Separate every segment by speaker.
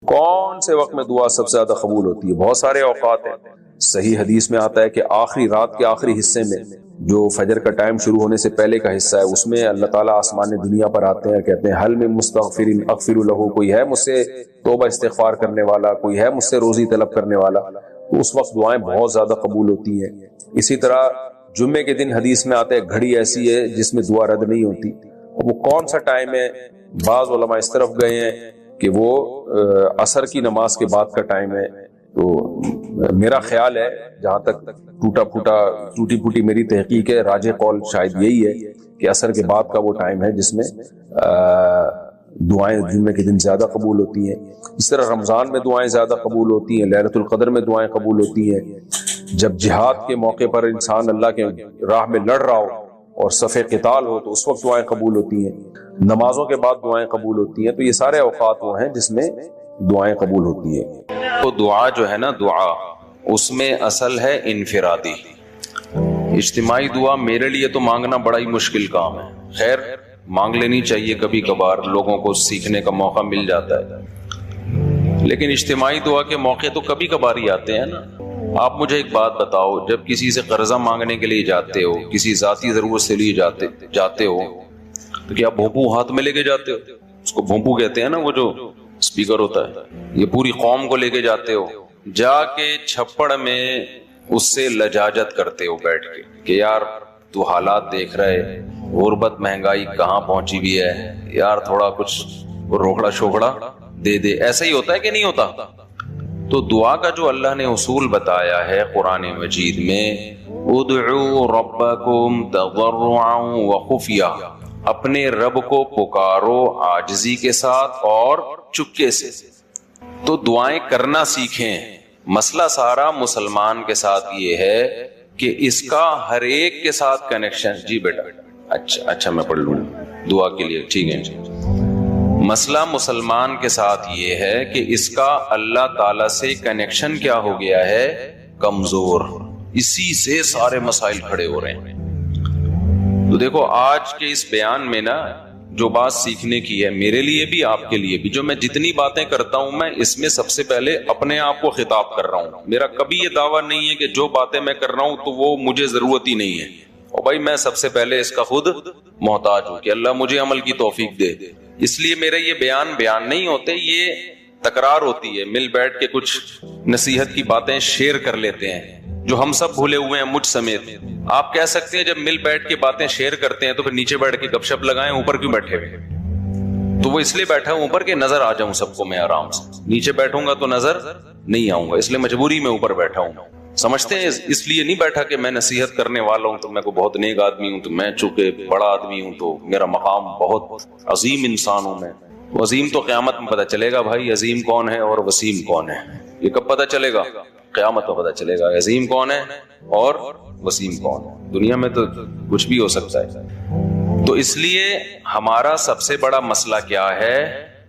Speaker 1: کون سے وقت میں دعا سب سے زیادہ قبول ہوتی ہے؟ بہت سارے اوقات ہیں. صحیح حدیث میں آتا ہے کہ آخری رات کے آخری حصے میں جو فجر کا ٹائم شروع ہونے سے پہلے کا حصہ ہے، اس میں اللہ تعالیٰ آسمان دنیا پر آتے ہیں، کہتے ہیں حل من مستغفر اغفر لہ، کوئی ہے مجھ سے توبہ استغفار کرنے والا، کوئی ہے مجھ سے روزی طلب کرنے والا. تو اس وقت دعائیں بہت زیادہ قبول ہوتی ہیں. اسی طرح جمعے کے دن حدیث میں آتا ہے گھڑی ایسی ہے جس میں دعا رد نہیں ہوتی. وہ کون سا ٹائم ہے؟ بعض علماء اس طرف گئے ہیں کہ وہ عصر کی نماز کے بعد کا ٹائم ہے. تو میرا خیال ہے، جہاں تک ٹوٹی پھوٹی میری تحقیق ہے، راجح قول شاید یہی ہے کہ عصر کے بعد کا وہ ٹائم ہے جس میں دعائیں جمعے کے دن زیادہ قبول ہوتی ہیں. اس طرح رمضان میں دعائیں زیادہ قبول ہوتی ہیں، لیلۃ القدر میں دعائیں قبول ہوتی ہیں. جب جہاد کے موقع پر انسان اللہ کے راہ میں لڑ رہا ہو اور صف قتال ہو تو اس وقت دعائیں قبول ہوتی ہیں. نمازوں کے بعد دعائیں قبول ہوتی ہیں. تو یہ سارے اوقات وہ ہیں جس میں دعائیں قبول ہوتی ہیں.
Speaker 2: تو دعا جو ہے نا، دعا اس میں اصل ہے انفرادی. اجتماعی دعا میرے لیے تو مانگنا بڑا ہی مشکل کام ہے. خیر مانگ لینی چاہیے، کبھی کبھار لوگوں کو سیکھنے کا موقع مل جاتا ہے. لیکن اجتماعی دعا کے موقع تو کبھی کبھار ہی آتے ہیں نا. آپ مجھے ایک بات بتاؤ، جب کسی سے قرضہ مانگنے کے لیے جاتے ہو، کسی ذاتی ضرورت سے لیے جاتے ہو، تو کیا بھونپو ہاتھ میں لے کے جاتے ہو؟ اس کو بھونپو کہتے ہیں نا، وہ جو اسپیکر ہوتا ہے. یہ پوری قوم کو لے کے جاتے ہو، جا کے چھپڑ میں اس سے لجاجت کرتے ہو بیٹھ کے کہ یار تو حالات دیکھ رہے، غربت مہنگائی کہاں پہنچی بھی ہے یار، تھوڑا کچھ روکڑا شوکڑا دے دے. ایسا ہی ہوتا ہے کہ نہیں ہوتا؟ تو دعا کا جو اللہ نے اصول بتایا ہے قرآن مجید میں، ادعوا ربکم تضرعا وخفیہ، اپنے رب کو پکارو عاجزی کے ساتھ اور چپکے سے. تو دعائیں کرنا سیکھیں. مسئلہ سارا مسلمان کے ساتھ یہ ہے کہ اس کا ہر ایک کے ساتھ کنیکشن. جی بیٹا، اچھا میں پڑھ لوں دعا کے لیے، ٹھیک ہے. مسئلہ مسلمان کے ساتھ یہ ہے کہ اس کا اللہ تعالی سے کنیکشن کیا ہو گیا ہے؟ کمزور. اسی سے سارے مسائل کھڑے ہو رہے ہیں. تو دیکھو آج کے اس بیان میں نا جو بات سیکھنے کی ہے، میرے لیے بھی آپ کے لیے بھی، جو میں جتنی باتیں کرتا ہوں میں اس میں سب سے پہلے اپنے آپ کو خطاب کر رہا ہوں. میرا کبھی یہ دعویٰ نہیں ہے کہ جو باتیں میں کر رہا ہوں تو وہ مجھے ضرورت ہی نہیں ہے. اور بھائی میں سب سے پہلے اس کا خود محتاج ہوں کہ اللہ مجھے عمل کی توفیق دے. اس لیے میرے یہ بیان نہیں ہوتے، یہ تکرار ہوتی ہے. مل بیٹھ کے کچھ نصیحت کی باتیں شیئر کر لیتے ہیں جو ہم سب بھولے ہوئے ہیں مجھ سمیت. آپ کہہ سکتے ہیں جب مل بیٹھ کے باتیں شیئر کرتے ہیں تو پھر نیچے بیٹھ کے گپ شپ لگائیں، اوپر کیوں بیٹھے ہوئے؟ تو وہ اس لیے بیٹھا ہوں اوپر کہ نظر آ جاؤں سب کو میں آرام سے. نیچے بیٹھوں گا تو نظر نہیں آؤں گا، اس لیے مجبوری میں اوپر بیٹھا ہوں. سمجھتے ہیں اس لیے نہیں بیٹھا کہ میں نصیحت کرنے والا ہوں تو میں کو بہت نیک آدمی ہوں، تو میں چونکہ بڑا آدمی ہوں تو میرا مقام بہت عظیم انسان ہوں. میں عظیم تو قیامت میں پتہ چلے گا بھائی، عظیم کون ہے اور وسیم کون ہے. یہ کب پتہ چلے گا؟ قیامت میں پتہ چلے گا عظیم کون ہے اور وسیم کون ہے. دنیا میں تو کچھ بھی ہو سکتا ہے. تو اس لیے ہمارا سب سے بڑا مسئلہ کیا ہے؟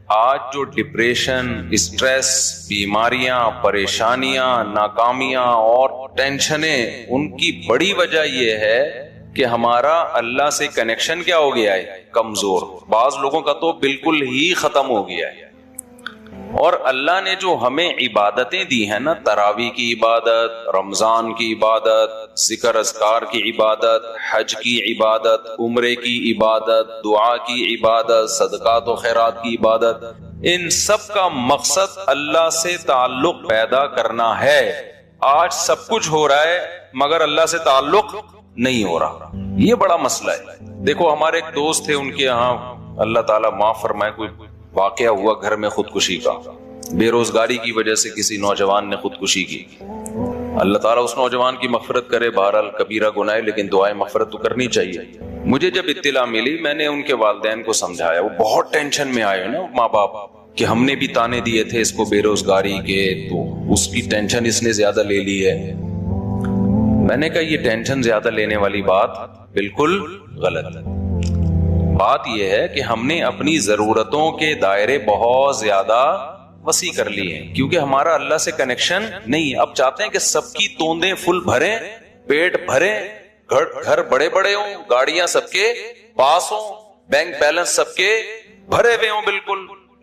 Speaker 2: آج جو ڈپریشن، اسٹریس، بیماریاں، پریشانیاں، ناکامیاں اور ٹینشنیں، ان کی بڑی وجہ یہ ہے کہ ہمارا اللہ سے کنیکشن کیا ہو گیا ہے؟ کمزور. بعض لوگوں کا تو بالکل ہی ختم ہو گیا ہے. اور اللہ نے جو ہمیں عبادتیں دی ہیں نا، تراویح کی عبادت، رمضان کی عبادت، ذکر اذکار کی عبادت، حج کی عبادت، عمرے کی عبادت، دعا کی عبادت، صدقات و خیرات کی عبادت، ان سب کا مقصد اللہ سے تعلق پیدا کرنا ہے. آج سب کچھ ہو رہا ہے مگر اللہ سے تعلق نہیں ہو رہا. یہ بڑا مسئلہ ہے. دیکھو ہمارے ایک دوست تھے، ان کے یہاں اللہ تعالیٰ معاف فرمائے کوئی واقعہ ہوا گھر میں خودکشی کا. بے روزگاری کی وجہ سے کسی نوجوان نے خودکشی کی. اللہ تعالیٰ اس نوجوان کی مغفرت کرے. بہرحال کبیرہ گناہ ہے لیکن دعائیں مغفرت تو کرنی چاہیے. مجھے جب اطلاع ملی میں نے ان کے والدین کو سمجھایا. وہ بہت ٹینشن میں آئے نا ماں باپ کہ ہم نے بھی تانے دیے تھے اس کو بے روزگاری کے، تو اس کی ٹینشن اس نے زیادہ لے لی ہے. میں نے کہا یہ ٹینشن زیادہ لینے والی بات بالکل غلط ہے. بات یہ ہے کہ ہم نے اپنی ضرورتوں کے دائرے بہت زیادہ وسیع کر لی ہیں کیونکہ ہمارا اللہ سے کنیکشن نہیں ہے. اب چاہتے ہیں کہ سب کی توندیں فل بھریں، پیٹ بھریں، گھر بڑے بڑے ہوں، گاڑیاں سب کے پاس ہوں، بینک بیلنس سب کے بھرے ہوئے ہوں. بالکل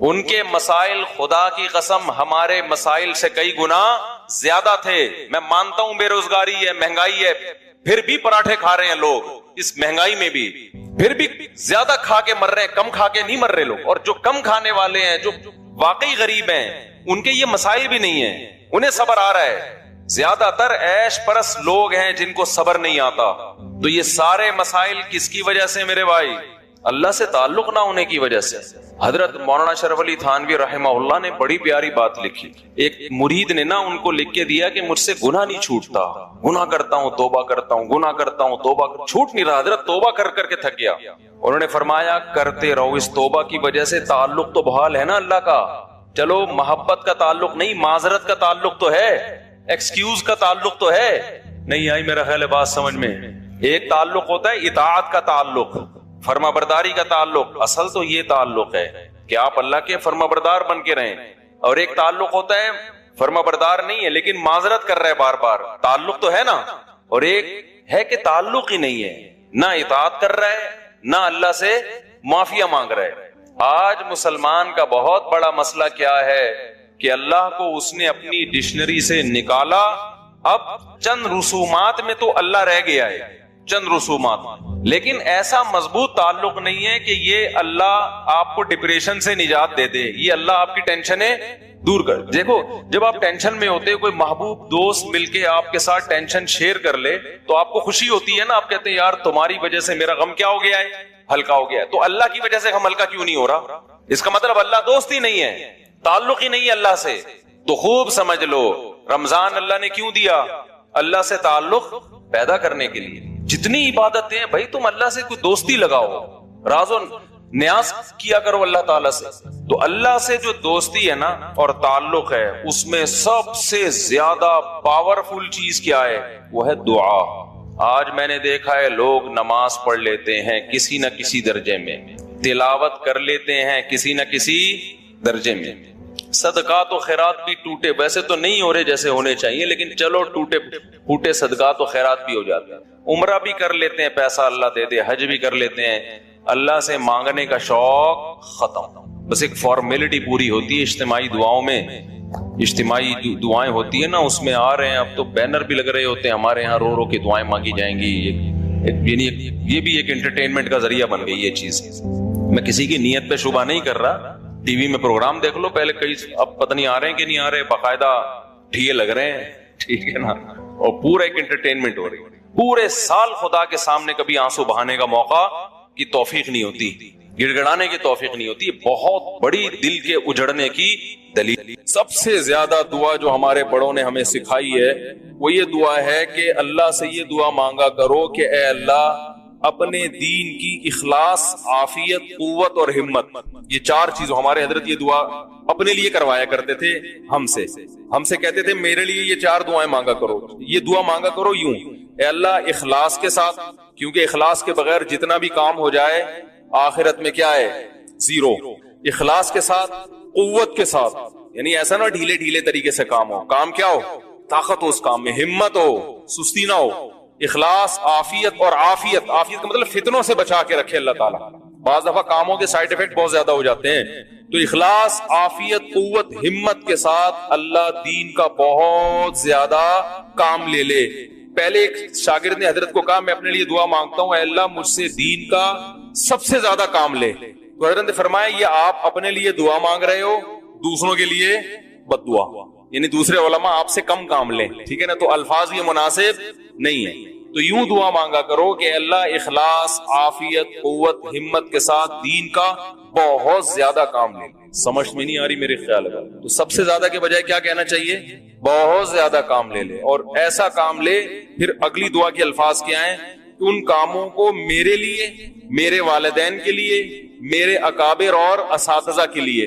Speaker 2: ان کے مسائل خدا کی قسم ہمارے مسائل سے کئی گنا زیادہ تھے. میں مانتا ہوں بے روزگاری ہے, مہنگائی ہے, پھر بھی پراٹھے کھا رہے ہیں لوگ اس مہنگائی میں بھی, پھر بھی زیادہ کھا کے مر رہے ہیں, کم کھا کے نہیں مر رہے لوگ. اور جو کم کھانے والے ہیں, جو واقعی غریب ہیں, ان کے یہ مسائل بھی نہیں ہیں, انہیں صبر آ رہا ہے. زیادہ تر عیش پرست لوگ ہیں جن کو صبر نہیں آتا. تو یہ سارے مسائل کس کی وجہ سے میرے بھائی؟ اللہ سے تعلق نہ ہونے کی وجہ سے. حضرت مولانا شرف علی تھانوی رحمہ اللہ نے بڑی پیاری بات لکھی. ایک مرید نے نا ان کو لکھ کے دیا کہ مجھ سے گناہ نہیں چھوٹتا, گناہ کرتا ہوں توبہ کرتا ہوں, گناہ کرتا ہوں توبہ چھوٹ نہیں رہا. حضرت توبہ کر کر کے تھک گیا. انہوں نے فرمایا کرتے رہو, اس توبہ کی وجہ سے تعلق تو بحال ہے نا اللہ کا. چلو محبت کا تعلق نہیں, معذرت کا تعلق تو ہے, ایکسکیوز کا تعلق تو ہے. نہیں آئی میرا خیال ہے بات سمجھ میں. ایک تعلق ہوتا ہے اطاعت کا تعلق, فرما برداری کا تعلق. اصل تو یہ تعلق ہے کہ آپ اللہ کے فرما بردار بن کے رہیں. اور ایک تعلق ہوتا ہے فرما بردار نہیں ہے لیکن معذرت کر رہا ہے بار بار, تعلق تو ہے نا. اور ایک ہے کہ تعلق ہی نہیں ہے, نہ اطاعت کر رہا ہے نہ اللہ سے معافیا مانگ رہا ہے. آج مسلمان کا بہت بڑا مسئلہ کیا ہے کہ اللہ کو اس نے اپنی ڈکشنری سے نکالا, اب چند رسومات میں تو اللہ رہ گیا ہے, چند رسومات, لیکن ایسا مضبوط تعلق نہیں ہے کہ یہ اللہ آپ کو ڈپریشن سے نجات دے دے, یہ اللہ آپ کی ٹینشنیں دور کر. دیکھو جب آپ ٹینشن میں ہوتے, کوئی محبوب دوست مل کے آپ کے ساتھ ٹینشن شیئر کر لے تو آپ کو خوشی ہوتی ہے نا, آپ کہتے ہیں یار تمہاری وجہ سے میرا غم کیا ہو گیا ہے, ہلکا ہو گیا ہے. تو اللہ کی وجہ سے غم ہلکا کیوں نہیں ہو رہا؟ اس کا مطلب اللہ دوست ہی نہیں ہے, تعلق ہی نہیں ہے اللہ سے. تو خوب سمجھ لو رمضان اللہ نے کیوں دیا؟ اللہ سے تعلق پیدا کرنے کے لیے. جتنی عبادتیں ہیں بھائی تم اللہ سے کوئی دوستی لگاؤ, راز و نیاز کیا کرو اللہ تعالیٰ سے. تو اللہ سے جو دوستی ہے نا اور تعلق ہے, اس میں سب سے زیادہ پاورفل چیز کیا ہے؟ وہ ہے دعا. آج میں نے دیکھا ہے لوگ نماز پڑھ لیتے ہیں کسی نہ کسی درجے میں, تلاوت کر لیتے ہیں کسی نہ کسی درجے میں, صدقات و خیرات بھی ٹوٹے, ویسے تو نہیں ہو رہے جیسے ہونے چاہیے لیکن چلو ٹوٹے پھوٹے صدقات و خیرات بھی ہو جاتے ہیں. عمرہ بھی کر لیتے ہیں, پیسہ اللہ دے دے, حج بھی کر لیتے ہیں, اللہ سے مانگنے کا شوق ختم. بس ایک فارمیلٹی پوری ہوتی ہے اجتماعی دعاؤں میں, اجتماعی دعائیں ہوتی ہیں نا, اس میں آ رہے ہیں. اب تو بینر بھی لگ رہے ہوتے ہیں ہمارے یہاں, رو رو کے دعائیں مانگی جائیں گی. یہ بھی ایک انٹرٹینمنٹ کا ذریعہ بن گئی یہ چیز. میں کسی کی نیت پہ شبہ نہیں کر رہا, ٹی وی میں پروگرام دیکھ لو پہلے, کئی اب پتہ نہیں آ رہے ہیں کہ نہیں آ رہے, باقاعدہ ٹھیے لگ رہے ہیں, ٹھیک ہے نا, اور پورا ایک انٹرٹینمنٹ ہو رہی ہے. پورے سال خدا کے سامنے کبھی آنسو بہانے کا موقع کی توفیق نہیں ہوتی, گڑ گڑانے کی توفیق نہیں ہوتی. بہت بڑی دل کے اجڑنے کی دلیل. سب سے زیادہ دعا جو ہمارے بڑوں نے ہمیں سکھائی ہے وہ یہ دعا ہے کہ اللہ سے یہ دعا مانگا کرو کہ اے اللہ اپنے دین کی اخلاص, عافیت, قوت اور ہمت, یہ چار چیزوں. ہمارے حضرت یہ دعا اپنے لیے کروایا کرتے تھے ہم سے کہتے تھے میرے لیے یہ چار دعائیں مانگا کرو. یہ دعا مانگا کرو یوں, اے اللہ اخلاص کے ساتھ, کیونکہ اخلاص کے بغیر جتنا بھی کام ہو جائے آخرت میں کیا ہے؟ زیرو. اخلاص کے ساتھ, قوت کے ساتھ, یعنی ایسا نہ ڈھیلے ڈھیلے طریقے سے کام ہو, کام کیا ہو؟ طاقت ہو اس کام میں, ہمت ہو, سستی نہ ہو. اخلاص, عافیت, اور عافیت کا مطلب فتنوں سے بچا کے رکھے اللہ تعالیٰ. بعض دفعہ کاموں کے سائیڈ ایفیکٹ بہت زیادہ ہو جاتے ہیں. تو اخلاص, عافیت, قوت, ہمت کے ساتھ اللہ دین کا بہت زیادہ کام لے لے. پہلے ایک شاگرد نے حضرت کو کہا میں اپنے لیے دعا مانگتا ہوں اے اللہ مجھ سے دین کا سب سے زیادہ کام لے. تو حضرت نے فرمایا یہ آپ اپنے لیے دعا مانگ رہے ہو, دوسروں کے لیے بد دعا, یعنی دوسرے علماء آپ سے کم کام لیں, ٹھیک ہے نا. تو الفاظ یہ مناسب نہیں ہے. تو یوں دعا مانگا کرو کہ اللہ اخلاص, عافیت, قوت, ہمت کے ساتھ دین کا بہت زیادہ کام لے. سمجھ میں نہیں آ رہی میرے خیال ہے. تو سب سے زیادہ کے بجائے کیا کہنا چاہیے؟ بہت زیادہ کام لے لے, اور ایسا کام لے. پھر اگلی دعا کے الفاظ کیا ہیں؟ ان کاموں کو میرے لیے, میرے والدین کے لیے, میرے اکابر اور اساتذہ کے لیے,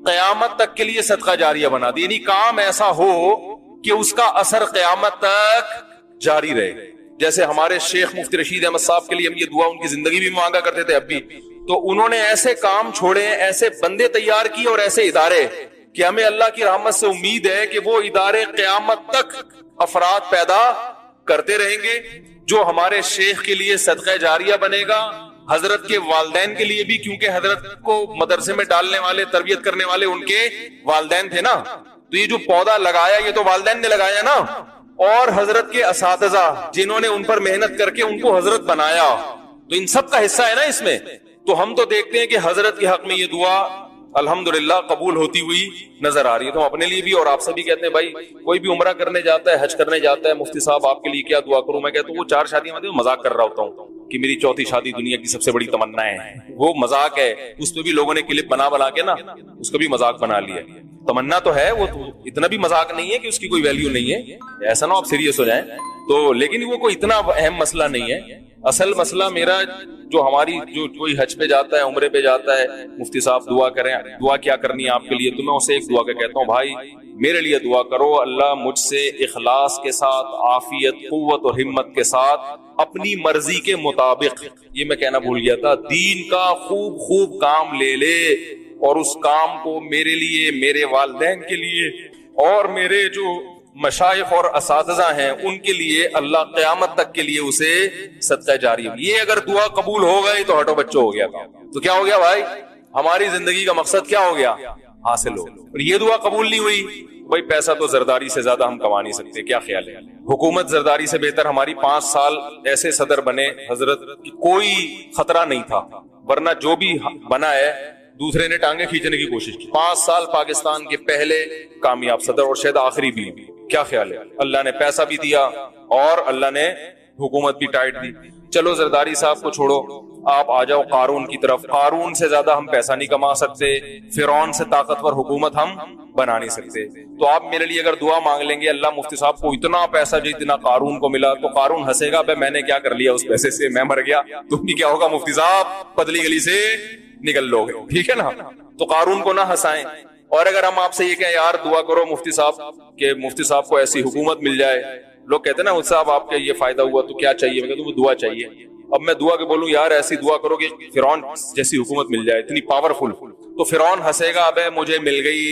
Speaker 2: قیامت تک کے لیے صدقہ جاریہ بنا دی. یعنی کام ایسا ہو کہ اس کا اثر قیامت تک جاری رہے. جیسے ہمارے شیخ مفتی رشید احمد صاحب کے لیے ہم یہ دعا ان کی زندگی بھی مانگا کرتے تھے اب بھی. تو انہوں نے ایسے کام چھوڑے, ایسے بندے تیار کیے اور ایسے ادارے کہ ہمیں اللہ کی رحمت سے امید ہے کہ وہ ادارے قیامت تک افراد پیدا کرتے رہیں گے جو ہمارے شیخ کے لیے صدقہ جاریہ بنے گا, حضرت کے والدین کے لیے بھی، کیونکہ حضرت کو مدرسے میں ڈالنے والے، تربیت کرنے والے ان کے والدین تھے نا، تو یہ جو پودا لگایا یہ تو والدین نے لگایا نا، اور حضرت کے اساتذہ جنہوں نے ان پر محنت کر کے ان کو حضرت بنایا، تو ان سب کا حصہ ہے نا اس میں. تو ہم تو دیکھتے ہیں کہ حضرت کے حق میں یہ دعا الحمدللہ قبول ہوتی ہوئی نظر آ رہی ہے. تو ہم اپنے لیے بھی اور آپ سبھی کہتے ہیں بھائی کوئی بھی عمرہ کرنے جاتا ہے، حج کرنے جاتا ہے، مفتی صاحب آپ کے لیے کیا دعا کروں؟ میں کہتا ہوں وہ 4 شادیاں میں مذاق کر رہا ہوتا ہوں کہ میری 4تھی شادی دنیا کی سب سے بڑی تمنا ہے. وہ مذاق ہے، اس میں بھی لوگوں نے کلپ بنا کے نا اس کو بھی مذاق بنا لیا. تمنا تو ہے، وہ اتنا بھی مذاق نہیں ہے کہ اس کی کوئی ویلیو نہیں ہے، ایسا نہ آپ سیریس ہو جائیں. تو لیکن وہ کوئی اتنا اہم مسئلہ نہیں ہے. اصل مسئلہ میرا جو ہماری جو کوئی حج پہ جاتا ہے، عمرے پہ جاتا ہے، مفتی صاحب دعا کریں، دعا کیا کرنی ہے آپ کے لیے؟ تو میں اسے ایک دعا کا کہتا ہوں بھائی میرے لیے دعا کرو، اللہ مجھ سے اخلاص کے ساتھ، عافیت، قوت اور ہمت کے ساتھ، اپنی مرضی کے مطابق، یہ میں کہنا بھول گیا تھا، دین کا خوب کام لے لے، اور اس کام کو میرے لیے، میرے والدین کے لیے اور میرے جو مشائخ اور اساتذہ ہیں ان کے لیے اللہ قیامت تک کے لیے اسے صدقہ جاری. یہ اگر دعا قبول ہو گئی تو ہٹو بچوں ہو گیا کام. تو کیا ہو گیا بھائی؟ ہماری زندگی کا مقصد کیا ہو گیا؟ حاصل ہو. اور یہ دعا قبول نہیں ہوئی، بھائی پیسہ تو زرداری سے زیادہ ہم کما نہیں سکتے. کیا خیال ہے؟ حکومت زرداری سے بہتر ہماری 5 سال ایسے صدر بنے حضرت کی کوئی خطرہ نہیں تھا، ورنہ جو بھی بنا ہے دوسرے نے ٹانگیں کھینچنے کی کوشش کی. 5 سال پاکستان کے پہلے کامیاب صدر اور شاید آخری بھی. کیا خیال ہے؟ اللہ نے پیسہ بھی دیا اور اللہ نے حکومت بھی ٹائٹ دی. چلو زرداری صاحب کو چھوڑو، آپ آ جاؤ قارون کی طرف. قارون سے زیادہ ہم پیسہ نہیں کما سکتے، فرعون سے طاقتور حکومت ہم بنا نہیں سکتے. تو آپ میرے لیے اگر دعا مانگ لیں گے اللہ مفتی صاحب کو اتنا پیسہ جتنا قارون کو ملا، تو قارون ہنسے گا میں نے کیا کر لیا اس پیسے سے، میں مر گیا. تم بھی کیا ہوگا مفتی صاحب؟ پتلی گلی سے نکل لو گے. ٹھیک ہے نا؟ تو قارون کو نہ ہنسائیں. اور اگر ہم آپ سے یہ کہیں یار دعا کرو مفتی صاحب کہ مفتی صاحب کو ایسی حکومت مل جائے، لوگ کہتے ہیں نا مفتی صاحب آپ کا یہ فائدہ ہوا تو کیا چاہیے؟ میں کہتا ہوں وہ دعا چاہیے. اب میں دعا کے بولوں یار ایسی دعا کرو کہ فرعون جیسی حکومت مل جائے، اتنی پاورفل، تو فرعون ہنسے گا ابے مجھے مل گئی،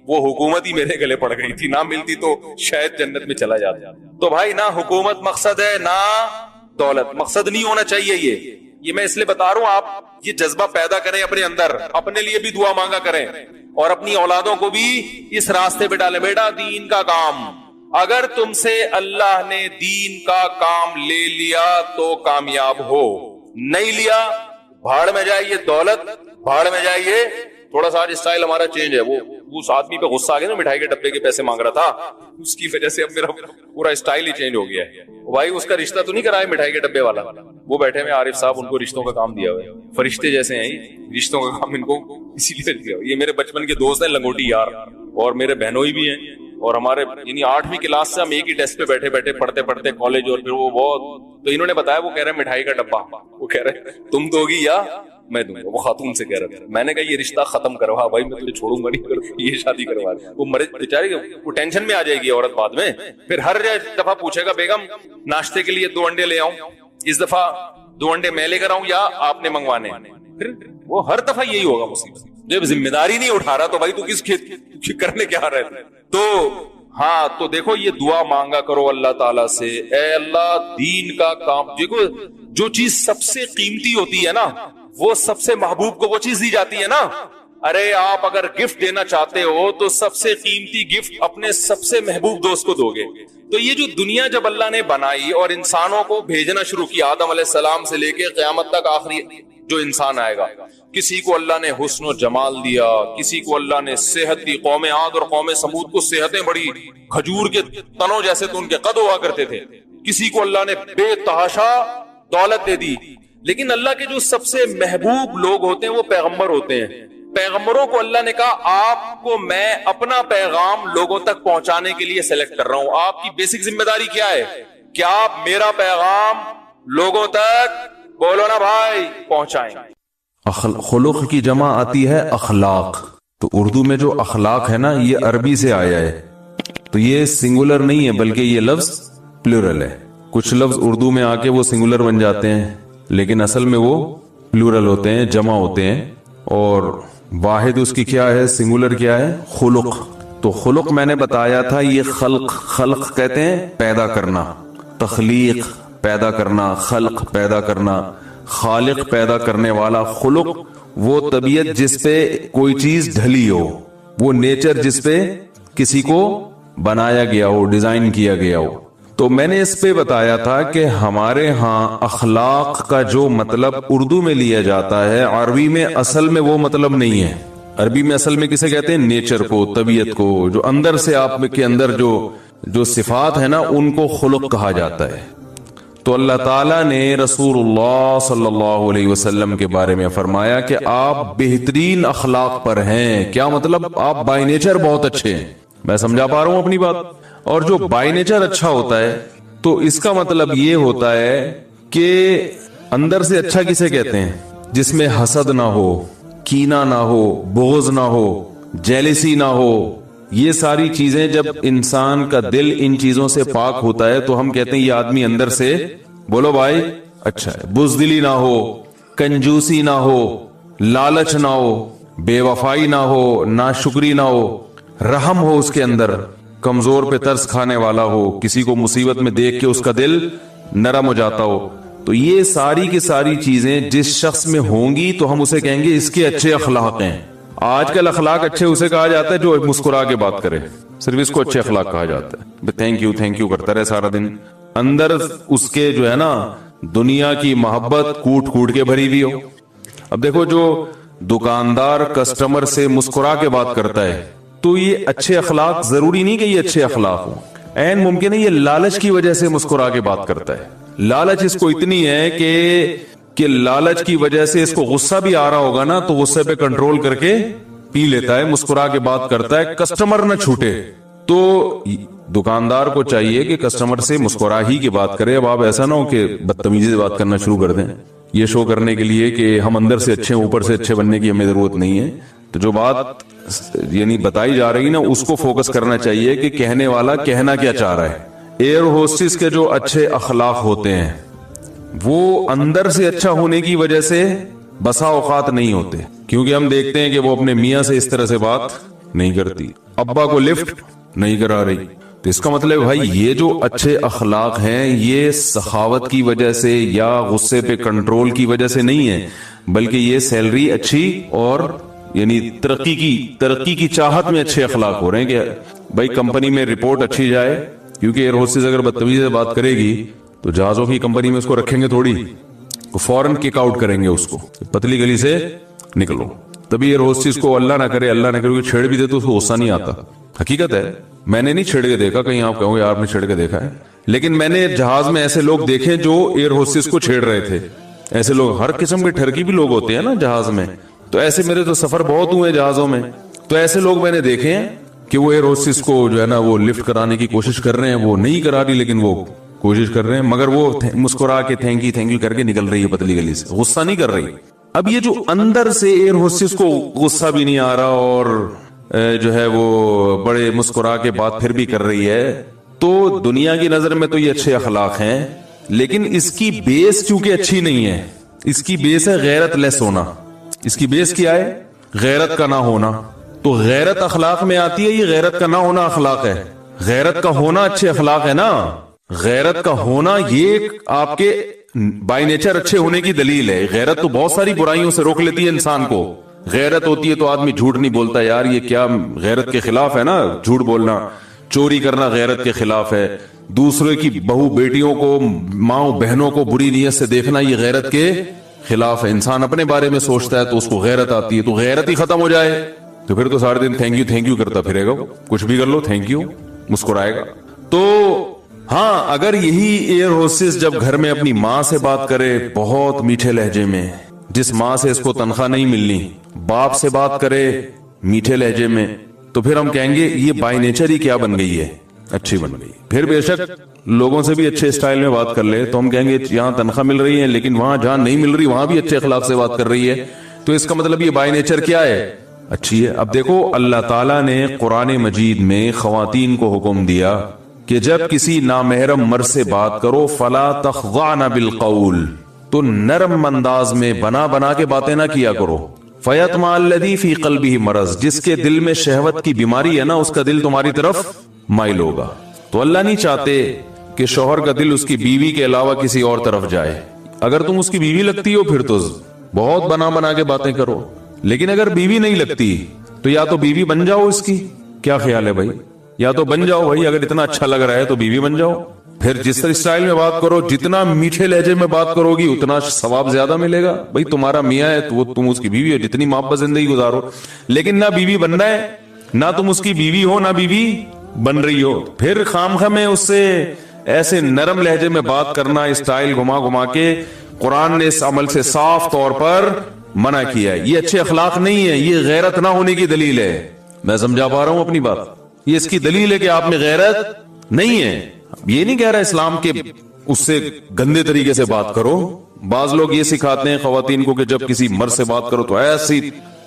Speaker 2: وہ حکومت ہی میرے گلے پڑ گئی تھی، نہ ملتی تو شاید جنت میں چلا جاتا. تو بھائی نہ حکومت مقصد ہے نہ دولت، مقصد نہیں ہونا چاہیے. یہ میں اس لیے بتا رہا ہوں آپ یہ جذبہ پیدا کریں اپنے اندر، اپنے لیے بھی دعا مانگا کریں اور اپنی اولادوں کو بھی اس راستے پہ ڈالیں. بیٹا دین کا کام، اگر تم سے اللہ نے دین کا کام لے لیا تو کامیاب ہو، نہیں لیا بھاڑ میں جائے یہ دولت، بھاڑ میں جائے یہ. تھوڑا سا آج اسٹائل ہمارا چینج ہے، وہ اس آدمی پہ غصہ آ گیا نا مٹھائی کے ڈبے کے پیسے مانگ رہا تھا، اس کی وجہ سے اب میرا پورا اسٹائل ہی چینج ہو گیا ہے. بھائی اس کا رشتہ تو نہیں کرایا مٹھائی کے ڈبے والا، وہ بیٹھے ہوئے عارف صاحب ان کو رشتوں کا کام دیا ہوا ہے، فرشتے جیسے ہیں رشتوں کا کام ان کو اسی لیے دیا. یہ میرے بچپن کے دوست ہیں لنگوٹی یار، اور میرے بہنوئی بھی ہیں، اور ہمارے یعنی 8ویں کلاس سے ہم ایک ہی ڈیسک پہ بیٹھے بیٹھے پڑھتے کالج، اور پھر وہ بہت تو انہوں نے بتایا، وہ کہہ رہے ہیں مٹھائی کا ڈبہ، وہ کہہ رہے ہیں تم دو گی یا میں دوں گا. وہ خاتون سے کہہ رہا تھا. میں نے کہا یہ رشتہ ختم کروا بھائی، میں تجھے چھوڑوں گا نہیں، یہ شادی کروا دے. وہ بیچاری وہ ٹینشن میں آ جائے گی عورت بعد میں، پھر ہر دفعہ پوچھے گا بیگم ناشتے کے لیے 2 انڈے لے آؤں، اس دفعہ 2 انڈے میں لے کر آؤں یا آپ نے منگوانے. پھر وہ ہر دفعہ یہی ہوگا مصیبت. جب ذمہ داری نہیں اٹھا رہا تو بھائی تو کس کرنے کیا رہے تھے. تو ہاں تو دیکھو یہ دعا مانگا کرو اللہ تعالیٰ سے، اے اللہ دین کا کام. دیکھو جو چیز سب سے قیمتی ہوتی ہے نا وہ سب سے محبوب کو وہ چیز دی جاتی ہے نا. ارے آپ اگر گفٹ دینا چاہتے ہو تو سب سے قیمتی گفٹ اپنے سب سے محبوب دوست کو دو گے. تو یہ جو دنیا جب اللہ نے بنائی اور انسانوں کو بھیجنا شروع کیا آدم علیہ السلام سے لے کے قیامت تک آخری جو انسان آئے گا، کسی کو اللہ نے حسن و جمال دیا، کسی کو اللہ نے صحت دی. قوم عاد اور قوم سمود کو صحتیں بڑی کھجور کے تنوں جیسے تو ان کے قد ہوا کرتے تھے. کسی کو اللہ نے بے تحاشا دولت دے دی. لیکن اللہ کے جو سب سے محبوب لوگ ہوتے ہیں وہ پیغمبر ہوتے ہیں. پیغمبروں کو اللہ نے کہا آپ کو میں اپنا پیغام لوگوں تک پہنچانے کے لیے سلیکٹ کر رہا ہوں. آپ کی بیسک ذمہ داری کیا ہے کہ آپ میرا پیغام لوگوں تک بولو نا بھائی پہنچائیں.
Speaker 3: خلق کی جمع آتی ہے اخلاق. تو اردو میں جو اخلاق ہے نا یہ عربی سے آیا ہے، تو یہ سنگولر نہیں ہے بلکہ یہ لفظ پلورل ہے. کچھ لفظ اردو میں آ کے وہ سنگولر بن جاتے ہیں لیکن اصل میں وہ پلورل ہوتے ہیں، جمع ہوتے ہیں. اور واحد اس کی کیا ہے، سنگولر کیا ہے، خلق. تو خلق میں نے بتایا تھا یہ خلق کہتے ہیں پیدا کرنا، تخلیق پیدا کرنا، خلق پیدا کرنا. خالق پیدا کرنے والا خلق وہ طبیعت جس پہ کوئی چیز ڈھلی ہو، وہ نیچر جس پہ کسی کو بنایا گیا ہو، ڈیزائن کیا گیا ہو. تو میں نے اس پہ بتایا تھا کہ ہمارے ہاں اخلاق کا جو مطلب اردو میں لیا جاتا ہے، عربی میں اصل میں وہ مطلب نہیں ہے. عربی میں اصل میں کسے کہتے ہیں؟ نیچر کو، طبیعت کو، جو اندر سے آپ کے اندر جو صفات ہے نا ان کو خلق کہا جاتا ہے. تو اللہ تعالیٰ نے رسول اللہ صلی اللہ علیہ وسلم کے بارے میں فرمایا کہ آپ بہترین اخلاق پر ہیں. کیا مطلب؟ آپ بائی نیچر بہت اچھے ہیں. میں سمجھا پا رہا ہوں اپنی بات؟ اور جو بائی نیچر اچھا ہوتا ہے تو اس کا مطلب یہ ہوتا ہے کہ اندر سے اچھا کسے کہتے ہیں؟ جس میں حسد نہ ہو، کینہ نہ ہو، بغض نہ ہو، جیلسی نہ ہو. یہ ساری چیزیں جب انسان کا دل ان چیزوں سے پاک ہوتا ہے تو ہم کہتے ہیں یہ آدمی اندر سے، بولو بھائی، اچھا ہے. بزدلی نہ ہو، کنجوسی نہ ہو، لالچ نہ ہو، بے وفائی نہ ہو، ناشکری نہ ہو، رحم ہو اس کے اندر، کمزور پہ ترس کھانے والا ہو، کسی کو مصیبت میں دیکھ کے اس کا دل نرم ہو جاتا ہو. تو یہ ساری کی ساری چیزیں جس شخص میں ہوں گی تو ہم اسے کہیں گے اس کے اچھے اخلاق ہیں. آج کل اخلاق اچھے اسے کہا جاتا ہے جو مسکرا کے بات کرے، صرف اس کو اچھے اخلاق کہا جاتا ہے. تھینک یو کرتا رہے سارا دن، اندر اس کے جو ہے نا دنیا کی محبت کوٹ کوٹ کے بھری ہوئی ہو. اب دیکھو جو دکاندار کسٹمر سے مسکرا کے بات کرتا ہے تو یہ اچھے اخلاق، ضروری نہیں کہ یہ اچھے اخلاق ہوں، عین ممکن ہے یہ لالچ کی وجہ سے مسکرا کے بات کرتا ہے. لالچ اس کو اتنی ہے کہ لالچ کی وجہ سے اس کو غصہ بھی آ رہا ہوگا نا تو غصے پہ کنٹرول کر کے پی لیتا ہے، مسکرا کے بات کرتا ہے، کسٹمر نہ چھوٹے. تو دکاندار کو چاہیے کہ کسٹمر سے مسکرا ہی کی بات کرے. اب آپ ایسا نہ ہو کہ بدتمیزی سے بات کرنا شروع کر دیں، یہ شو کرنے کے لیے کہ ہم اندر سے اچھے اوپر سے اچھے بننے کی ہمیں ضرورت نہیں ہے. تو جو بات یعنی بتائی جا رہی نا اس کو فوکس کرنا چاہیے کہ کہنے والا کہنا کیا چاہ رہا ہے. ایئر ہوسٹس کے جو اچھے اخلاق ہوتے ہیں وہ اندر سے اچھا ہونے کی وجہ سے بسا اوقات نہیں ہوتے، کیونکہ ہم دیکھتے ہیں کہ وہ اپنے میاں سے اس طرح سے بات نہیں کرتی، ابا کو لفٹ نہیں کرا رہی. تو اس کا مطلب بھائی یہ جو اچھے اخلاق ہیں یہ سخاوت کی وجہ سے یا غصے پہ کنٹرول کی وجہ سے نہیں ہے، بلکہ یہ سیلری اچھی اور یعنی ترقی کی چاہت میں اچھے اخلاق ہو رہے ہیں کہ بھائی کمپنی میں رپورٹ اچھی جائے. کیونکہ ایئر ہوسٹس اگر بدتمیزی سے بات کرے گی تو جہازوں کی کمپنی میں اس کو رکھیں گے تھوڑی، وہ فوراً کک آؤٹ کریں گے اس کو، پتلی گلی سے نکلو. تبھی ایئر ہوسٹس کو اللہ نہ کرے چھیڑ بھی دے تو اس کو غصہ نہیں آتا. حقیقت ہے، میں نے نہیں چھیڑ کے دیکھا، کہیں آپ کہو گے آپ نے چھیڑ کے دیکھا ہے، لیکن میں نے جہاز میں ایسے لوگ دیکھے جو ایئر ہوسٹس کو چھیڑ رہے تھے. ایسے لوگ ہر قسم کے ٹھرکی بھی لوگ ہوتے ہیں نا جہاز میں، تو ایسے میرے تو سفر بہت ہوئے جہازوں میں، تو ایسے لوگ میں نے دیکھے ہیں کہ وہ ایئر ہوسٹس کو جو ہے نا وہ لفٹ کرانے کی کوشش کر رہے ہیں، وہ نہیں کرا رہی لیکن وہ کوشش کر رہے ہیں، مگر وہ مسکرا کے تھینک یو کر کے نکل رہی ہے پتلی گلی سے، غصہ نہیں کر رہی. اب یہ جو اندر سے ایئر ہوسٹس کو غصہ بھی نہیں آ رہا اور جو ہے وہ بڑے مسکرا کے بات پھر بھی کر رہی ہے، تو دنیا کی نظر میں تو یہ اچھے اخلاق ہیں، لیکن اس کی بیس چونکہ اچھی نہیں ہے، اس کی بیس ہے غیرت لیس ہونا. اس کی بیس کیا ہے؟ غیرت کا نہ ہونا. تو غیرت اخلاق میں آتی ہے، یہ غیرت کا نہ ہونا اخلاق ہے. غیرت کا ہونا اچھے اخلاق ہے نا، غیرت کا ہونا یہ آپ کے بائی نیچر اچھے ہونے کی دلیل ہے. غیرت تو بہت ساری برائیوں سے روک لیتی ہے انسان کو. غیرت ہوتی ہے تو آدمی جھوٹ نہیں بولتا، یار یہ کیا غیرت کے خلاف ہے نا جھوٹ بولنا، چوری کرنا غیرت کے خلاف ہے، دوسرے کی بہو بیٹیوں کو، ماں بہنوں کو بری نیت سے دیکھنا یہ غیرت کے خلاف ہے. انسان اپنے بارے میں سوچتا ہے تو اس کو غیرت آتی ہے، تو غیرت ہی ختم ہو جائے تو پھر تو سارے دن تھینک یو کرتا پھرے گا، کچھ بھی کر لو تھینک یو، مسکرائے گا. تو ہاں اگر یہی ایئر ہوسٹس جب گھر میں اپنی ماں سے بات کرے بہت میٹھے لہجے میں، جس ماں سے اس کو تنخواہ نہیں ملنی، باپ سے بات کرے میٹھے لہجے میں، تو پھر ہم کہیں گے یہ بائی نیچر ہی کیا بن گئی ہے، اچھی بن گئی. پھر بے شک لوگوں سے بھی اچھے اسٹائل میں بات کر لے تو ہم کہیں گے یہاں تنخواہ مل رہی ہے لیکن وہاں جہاں نہیں مل رہی وہاں بھی اچھے اخلاق سے بات کر رہی ہے، تو اس کا مطلب یہ بائی نیچر کیا ہے، اچھی ہے. اب دیکھو اللہ تعالیٰ نے قرآن مجید میں خواتین کو حکم دیا کہ جب کسی نامحرم مرد سے بات کرو فلا تخضعن بالقول، تو نرم انداز میں بنا کے باتیں نہ کیا کرو. فیطمع الذی فی قلبہ مرض، جس کے دل میں شہوت کی بیماری ہے نا اس کا دل تمہاری طرف مائل ہوگا. تو اللہ نہیں چاہتے کہ شوہر کا دل اس کی بیوی کے علاوہ کسی اور طرف جائے. اگر تم اس کی بیوی لگتی ہو پھر تو بہت بنا بنا کے باتیں کرو، لیکن اگر بیوی نہیں لگتی تو یا تو بیوی بن جاؤ اس کی. کیا خیال ہے بھائی؟ یا تو بن جاؤ بھائی، اگر اتنا اچھا لگ رہا ہے تو بیوی بن جاؤ. پھر جس طرح اسٹائل میں بات کرو، جتنا میٹھے لہجے میں بات کرو گی اتنا ثواب زیادہ ملے گا. بھائی تمہارا میاں ہے تو وہ تم اس کی بیوی ہے، جتنی محبت زندگی گزارو. لیکن نہ بیوی بننا ہے، نہ تم اس کی بیوی ہو، نہ بیوی بن رہی ہو، پھر خامخواہ میں اس سے ایسے نرم لہجے میں بات کرنا، اسٹائل گھما گھما کے، قرآن نے اس عمل سے صاف طور پر منع کیا ہے. یہ اچھے اخلاق نہیں ہے، یہ غیرت نہ ہونے کی دلیل ہے. میں سمجھا پا رہا ہوں اپنی بات؟ یہ اس کی دلیل ہے کہ آپ میں غیرت نہیں ہے. یہ نہیں کہہ رہا اسلام کے اس سے گندے طریقے سے بات کرو. بعض لوگ یہ سکھاتے ہیں خواتین کو کہ جب کسی مرد سے بات کرو تو ایسی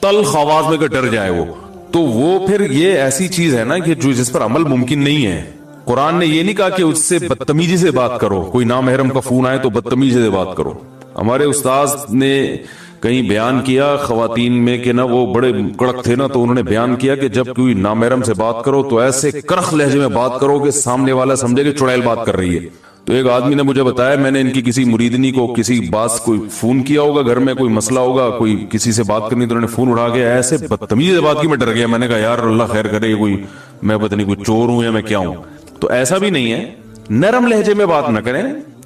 Speaker 3: تلخ آواز میں کہ ڈر جائے وہ، تو وہ پھر یہ ایسی چیز ہے نا کہ جو جس پر عمل ممکن نہیں ہے. قرآن نے یہ نہیں کہا کہ اس سے بدتمیزی سے بات کرو، کوئی نامحرم کا فون آئے تو بدتمیزی سے بات کرو. ہمارے استاذ نے کہیں بیان کیا خواتین میں کہ نا وہ بڑے کڑک تھے نا، تو انہوں نے بیان کیا کہ جب کوئی نامحرم سے بات کرو تو ایسے کرخ لہجے میں بات کرو کہ سامنے والا سمجھے کہ چڑیل بات کر رہی ہے. تو ایک آدمی نے مجھے بتایا، میں نے ان کی کسی مریدنی کو کسی بات کوئی فون کیا ہوگا، گھر میں کوئی مسئلہ ہوگا، کوئی کسی سے بات کرنی، تو انہوں نے فون اٹھا کے ایسے بدتمیزی سے بات کی، میں ڈر گیا. میں نے کہا یار اللہ خیر کرے، کوئی میں پتہ نہیں کوئی چور ہوں یا میں کیا ہوں. تو ایسا بھی نہیں ہے، نرم لہجے میں بات نہ کریں.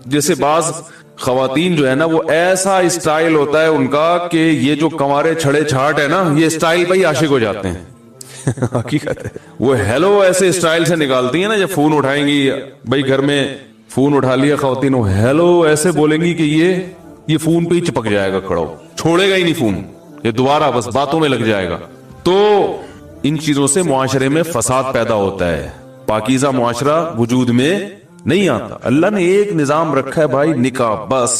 Speaker 3: جیسے بعض خواتین جو ہے نا وہ ایسا اسٹائل ہوتا ہے ان کا کہ یہ جو کنوارے چھڑے چھاٹ ہے نا، یہ اسٹائل پہ ہی عاشق ہو جاتے ہیں. حقیقت ہے. وہ ہیلو ایسے اسٹائل سے نکالتی ہیں نا، جب فون اٹھائیں گی، بھائی گھر میں فون اٹھا لیا خواتین، وہ ہیلو ایسے بولیں گی کہ یہ فون پہ ہی چپک جائے گا، کھڑا چھوڑے گا ہی نہیں فون، یہ دوبارہ بس باتوں میں لگ جائے گا. تو ان چیزوں سے معاشرے میں فساد پیدا ہوتا ہے، پاکیزہ معاشرہ وجود میں نہیں آتا. اللہ نے ایک نظام رکھا ہے بھائی، نکاح. بس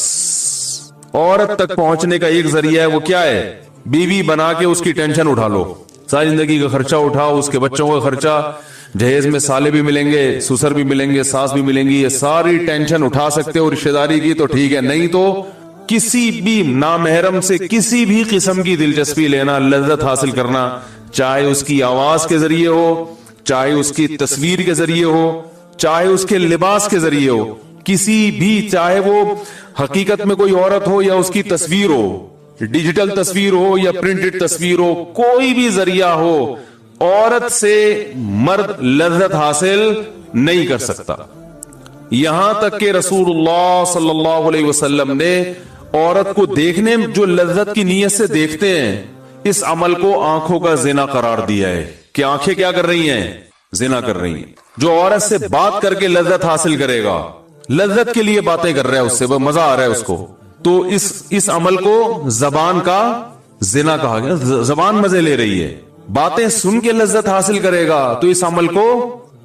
Speaker 3: عورت تک پہنچنے کا ایک ذریعہ ہے، وہ کیا ہے؟ بیوی بنا کے اس کی ٹینشن اٹھا لو، ساری زندگی کا خرچہ اٹھاؤ، اس کے بچوں کا خرچہ، جہیز میں سالے بھی ملیں گے، سسر بھی ملیں گے، ساس بھی ملیں گی، یہ ساری ٹینشن اٹھا سکتے ہو رشتہ داری کی تو ٹھیک ہے، نہیں تو کسی بھی نامحرم سے کسی بھی قسم کی دلچسپی لینا، لذت حاصل کرنا، چاہے اس کی آواز کے ذریعے ہو، چاہے اس کی تصویر کے ذریعے ہو، چاہے اس کے لباس کے ذریعے ہو، کسی بھی، چاہے وہ حقیقت میں کوئی عورت ہو یا اس کی تصویر ہو، ڈیجیٹل تصویر ہو یا پرنٹڈ تصویر ہو، کوئی بھی ذریعہ ہو، عورت سے مرد لذت حاصل نہیں کر سکتا. یہاں تک کہ رسول اللہ صلی اللہ علیہ وسلم نے عورت کو دیکھنے جو لذت کی نیت سے دیکھتے ہیں، اس عمل کو آنکھوں کا زنا قرار دیا ہے کہ آنکھیں کیا کر رہی ہیں؟ زنا کر رہی ہیں. جو عورت سے بات کر کے لذت حاصل کرے گا، لذت کے لیے باتیں کر رہا ہے، اس سے مزہ آ رہا ہے اس کو، تو اس عمل کو زبان کا زنا کہا گیا. زبان مزے لے رہی ہے، باتیں سن کے لذت حاصل کرے گا تو اس عمل کو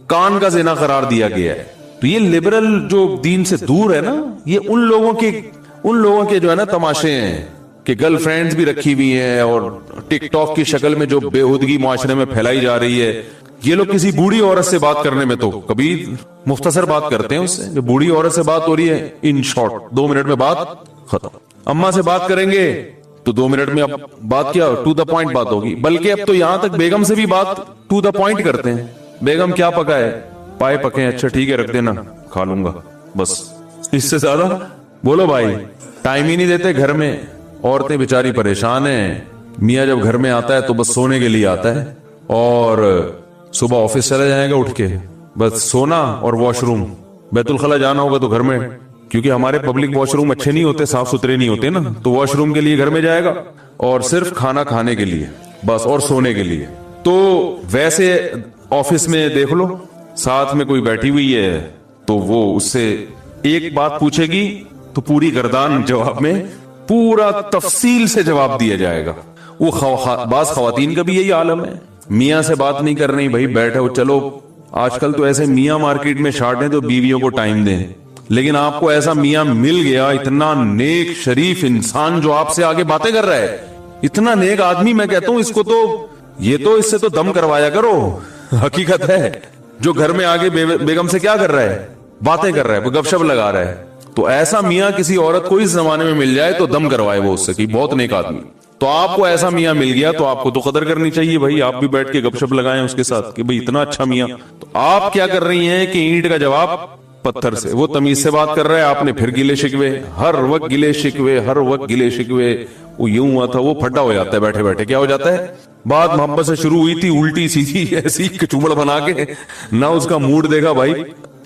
Speaker 3: کان کا زنا قرار دیا گیا ہے. تو یہ لبرل جو دین سے دور ہے نا، یہ ان لوگوں کے جو ہے نا تماشے ہیں کہ گرل فرینڈز بھی رکھی ہوئی ہیں، اور ٹک ٹاک کی شکل میں جو بےہودگی معاشرے میں پھیلائی جا رہی ہے. یہ لوگ کسی بوڑھی عورت سے بات کرنے میں تو کبھی مختصر بات کرتے ہیں، اس سے جو بوڑھی عورت سے بات ہو رہی ہے ان شارٹ 2 منٹ میں بات ختم. اماں سے بات کریں گے تو 2 منٹ میں اب بات کیا ٹو دا پوائنٹ بات ہوگی. بلکہ اب تو یہاں تک بیگم سے بھی بات ٹو دا پوائنٹ کرتے ہیں. بیگم کیا پکا ہے؟ پائے پکے ہیں، اچھا ٹھیک ہے رکھ دینا، کھا لوں گا. بس اس سے زیادہ بولو بھائی. ٹائم ہی نہیں دیتے گھر میں، عورتیں بیچاری پریشان ہیں. میاں جب گھر میں آتا ہے تو بس سونے کے لیے آتا ہے، اور صبح آفس چلا جائے گا اٹھ کے، بس سونا اور واش روم. بیت الخلا جانا ہوگا تو گھر میں، کیونکہ ہمارے پبلک واش روم اچھے نہیں ہوتے، صاف ستھرے نہیں ہوتے نا، تو واش روم کے لیے گھر میں جائے گا، اور صرف کھانا کھانے کے لیے بس، اور سونے کے لیے. تو ویسے آفس میں دیکھ لو، ساتھ میں کوئی بیٹھی ہوئی ہے تو وہ اس سے ایک بات پوچھے گی تو پوری گردان جواب میں پورا تفصیل سے جواب دیا جائے گا. وہ بعض خواتین کا بھی یہی عالم ہے، میاں سے بات نہیں کرنی، بھائی بیٹھے ہو چلو. آج کل تو ایسے میاں مارکیٹ میں شارٹ ہیں تو بیویوں کو ٹائم دیں. لیکن آپ کو ایسا میاں مل گیا، اتنا نیک شریف انسان جو آپ سے آگے باتیں کر رہا ہے، اتنا نیک آدمی، میں کہتا ہوں اس کو تو اس سے تو دم کروایا کرو. حقیقت ہے، جو گھر میں آگے بیگم سے کیا کر رہا ہے؟ باتیں کر رہا ہے، گپ شپ لگا رہا ہے. تو ایسا میاں کسی عورت کو اس زمانے میں مل جائے تو دم کروائے وہ اس سے کہ بہت نیک آدمی. تو آپ کو ایسا میاں مل گیا تو آپ کو تو قدر کرنی چاہیے بھائی، آپ بھی بیٹھ کے گپ شپ لگائیں اس کے ساتھ کہ بھائی اتنا اچھا میاں. تو آپ کیا کر رہی ہیں کہ اینٹ کا جواب پتھر سے. وہ تمیز سے بات کر رہا ہے, آپ نے پھر گلے شکوے, ہر وقت گلے شکوے, ہر وقت گلے شکوے. وہ یوں ہوا تھا, وہ پھٹا ہو جاتا ہے بیٹھے بیٹھے. کیا ہو جاتا ہے؟ بات محبت سے شروع ہوئی تھی, الٹی سیدھی ایسی کچوبڑ بنا کے, نہ اس کا موڈ دیکھا. بھائی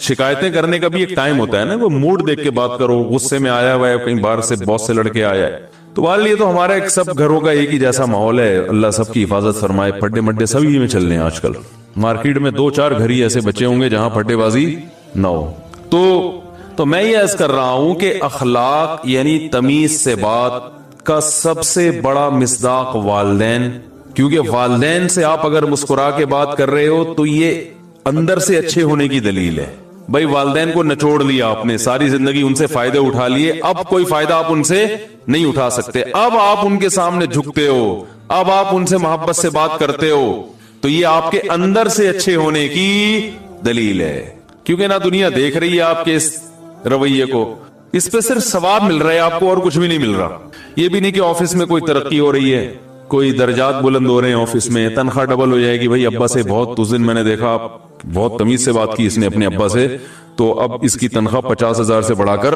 Speaker 3: شکایتیں کرنے کا بھی ایک ٹائم ہوتا ہے نا, وہ موڈ دیکھ کے بات کرو. غصے میں آیا ہوا ہے, کہیں باہر سے باس سے لڑکے آیا ہے. تو والے یہ تو ہمارا ایک سب گھروں کا ایک ہی جیسا ماحول ہے. اللہ سب کی حفاظت فرمائے. پڈے مڈے سبھی میں چل رہے ہیں آج کل. مارکیٹ میں 2-4 گھر ہی ایسے بچے ہوں گے جہاں پڈے بازی نہ ہو. تو میں یہ عرض کر رہا ہوں کہ اخلاق یعنی تمیز سے بات کا سب سے بڑا مصداق والدین. کیونکہ والدین سے آپ اگر مسکرا کے بات کر رہے ہو تو یہ اندر سے اچھے ہونے کی دلیل ہے. بھائی والدین کو نچوڑ لیا آپ نے, ساری زندگی ان سے فائدے اٹھا لیے, اب کوئی فائدہ آپ ان سے نہیں اٹھا سکتے. اب آپ ان کے سامنے جھکتے ہو, اب آپ ان سے محبت سے بات کرتے ہو, تو یہ آپ کے اندر سے اچھے ہونے کی دلیل ہے. کیونکہ نہ دنیا دیکھ رہی ہے آپ کے اس رویے کو, اس پہ صرف ثواب مل رہا ہے آپ کو اور کچھ بھی نہیں مل رہا. یہ بھی نہیں کہ آفس میں کوئی ترقی ہو رہی ہے, کوئی درجات بلند ہو رہے ہیں آفس میں, تنخواہ ڈبل ہو جائے گی. بھائی ابا سے بہت, اس دن میں نے دیکھا بہت تمیز سے بات کی اس نے اپنے ابا سے, تو اب اس کی تنخواہ 50,000 سے بڑھا کر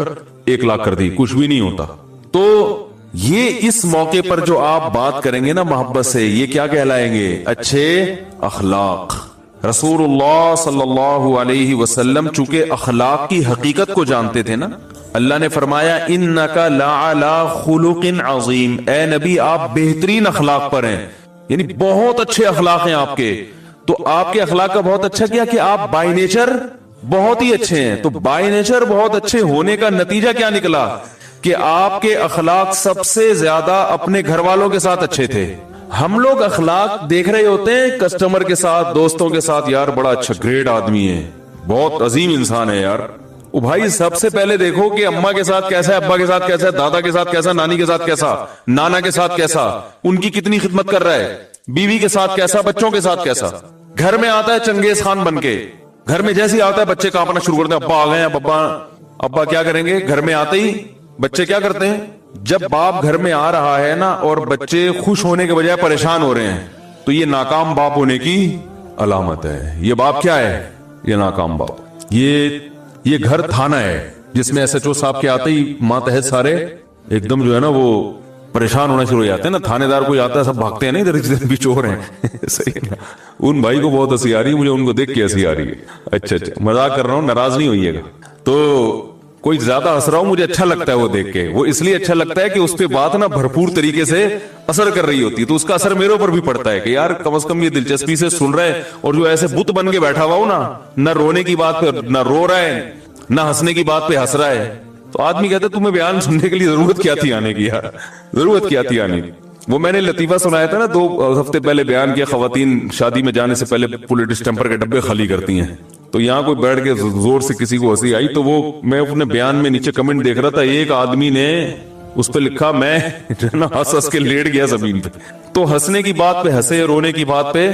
Speaker 3: 1 لاکھ کر دی. کچھ بھی نہیں ہوتا. تو یہ اس موقع پر جو آپ بات کریں گے نا محبت سے, یہ کیا کہلائیں گے؟ اچھے اخلاق. رسول اللہ صلی اللہ علیہ وسلم چونکہ اخلاق کی حقیقت کو جانتے تھے نا, اللہ نے فرمایا انک لعلی خلق عظیم, اے نبی آپ بہترین اخلاق پر ہیں, یعنی بہت اچھے اخلاق ہیں آپ کے. تو آپ کے اخلاق کا بہت اچھا کیا کہ آپ بائی نیچر بہت ہی اچھے ہیں. تو بائی نیچر بہت اچھے ہونے کا نتیجہ کیا نکلا کہ آپ کے اخلاق سب سے زیادہ اپنے گھر والوں کے ساتھ اچھے تھے. ہم لوگ اخلاق دیکھ رہے ہوتے ہیں کسٹمر کے ساتھ, دوستوں کے ساتھ, یار بڑا اچھا گریٹ آدمی ہے, بہت عظیم انسان ہے یار. او بھائی سب سے پہلے دیکھو کہ اماں کے ساتھ کیسا ہے, ابا کے ساتھ کیسا ہے, دادا کے ساتھ کیسا, نانی کے ساتھ کیسا, نانا کے ساتھ کیسا, ان کی کتنی خدمت کر رہا ہے, بیوی کے ساتھ کیسا, بچوں کے ساتھ کیسا. گھر میں آتا ہے چنگیز خان بن کے, گھر میں جیسے آتا ہے بچے کانپنا شروع کرتے ہیں, ابا آ گئے ہیں, ابا کیا کریں گے. گھر میں آتے ہی بچے کیا کرتے ہیں, جب باپ گھر میں آ رہا ہے نا اور بچے خوش ہونے کے بجائے پریشان ہو رہے ہیں, تو یہ ناکام باپ ہونے کی علامت ہے. یہ باپ کیا ہے؟ یہ ناکام باپ. یہ گھر تھانہ ہے جس میں ایس ایچ او صاحب کے آتے ہی ماتحت سارے ایک دم جو ہے نا وہ پریشان ہونا شروع ہو جاتے ہیں نا. تھانے دار کوئی آتا ہے سب بھاگتے ہیں نا, ادھر بھی چور ہیں. صحیح نا. ان بھائی کو بہت ہنسی آ رہی ہے, مجھے ان کو دیکھ کے ہنسی آ رہی ہے. اچھا مذاق کر رہا ہوں, ناراض نہیں ہوئیے گا. تو کوئی زیادہ ہنس رہا ہوں, مجھے اچھا لگتا ہے وہ دیکھ کے. وہ اس لیے اچھا لگتا ہے کہ اس پہ بات نا بھرپور طریقے سے اثر کر رہی ہوتی ہے, تو اس کا اثر میرے اوپر بھی پڑتا ہے کہ یار کم از کم یہ دلچسپی سے سن رہے, اور جو ایسے بت بن کے بیٹھا ہوا ہوں نا, نہ رونے کی بات پہ نہ رو رہا ہے, نہ ہنسنے کی بات پہ ہنس رہا ہے, تو آدمی کہتا ہے تمہیں بیان سننے کے لیے ضرورت کیا تھی آنے کی, یار ضرورت کیا تھی آنے کی. وہ میں نے لطیفہ سنایا تھا نا 2 ہفتے پہلے بیان کیا, خواتین شادی میں جانے سے پہلے پولیٹ اسٹمپر کے ڈبے خالی کرتی ہیں. تو یہاں کوئی بیٹھ کے زور سے کسی کو ہنسی آئی, تو وہ میں اپنے بیان میں نیچے کمنٹ دیکھ رہا تھا, ایک آدمی نے اس پہ لکھا میں ہنس ہنس کے لیٹ گیا زمین پہ. تو ہنسنے کی بات پہ ہنسے, رونے کی بات پہ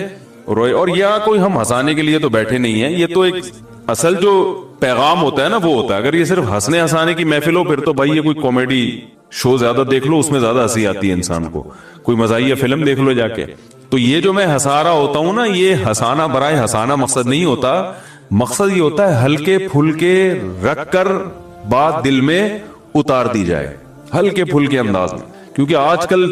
Speaker 3: روئے. اور یہاں کوئی ہم ہنسانے کے لیے تو بیٹھے نہیں ہیں, یہ تو ایک اصل جو پیغام ہوتا ہے نا وہ ہوتا ہے. اگر یہ صرف ہنسنے ہنسانے کی محفل ہو پھر تو بھائی یہ کوئی کامیڈی شو زیادہ دیکھ لو, اس میں زیادہ ہنسی آتی ہے انسان کو. کوئی مزاحیہ فلم دیکھ لو جا کے. تو یہ جو میں ہنسا رہا ہوتا ہوں نا, یہ ہنسانا برائے ہنسانا مقصد نہیں ہوتا. مقصد یہ ہوتا ہے ہلکے پھلکے رکھ کر بات دل میں اتار دی جائے, ہلکے پھلکے انداز میں. کیونکہ آج کل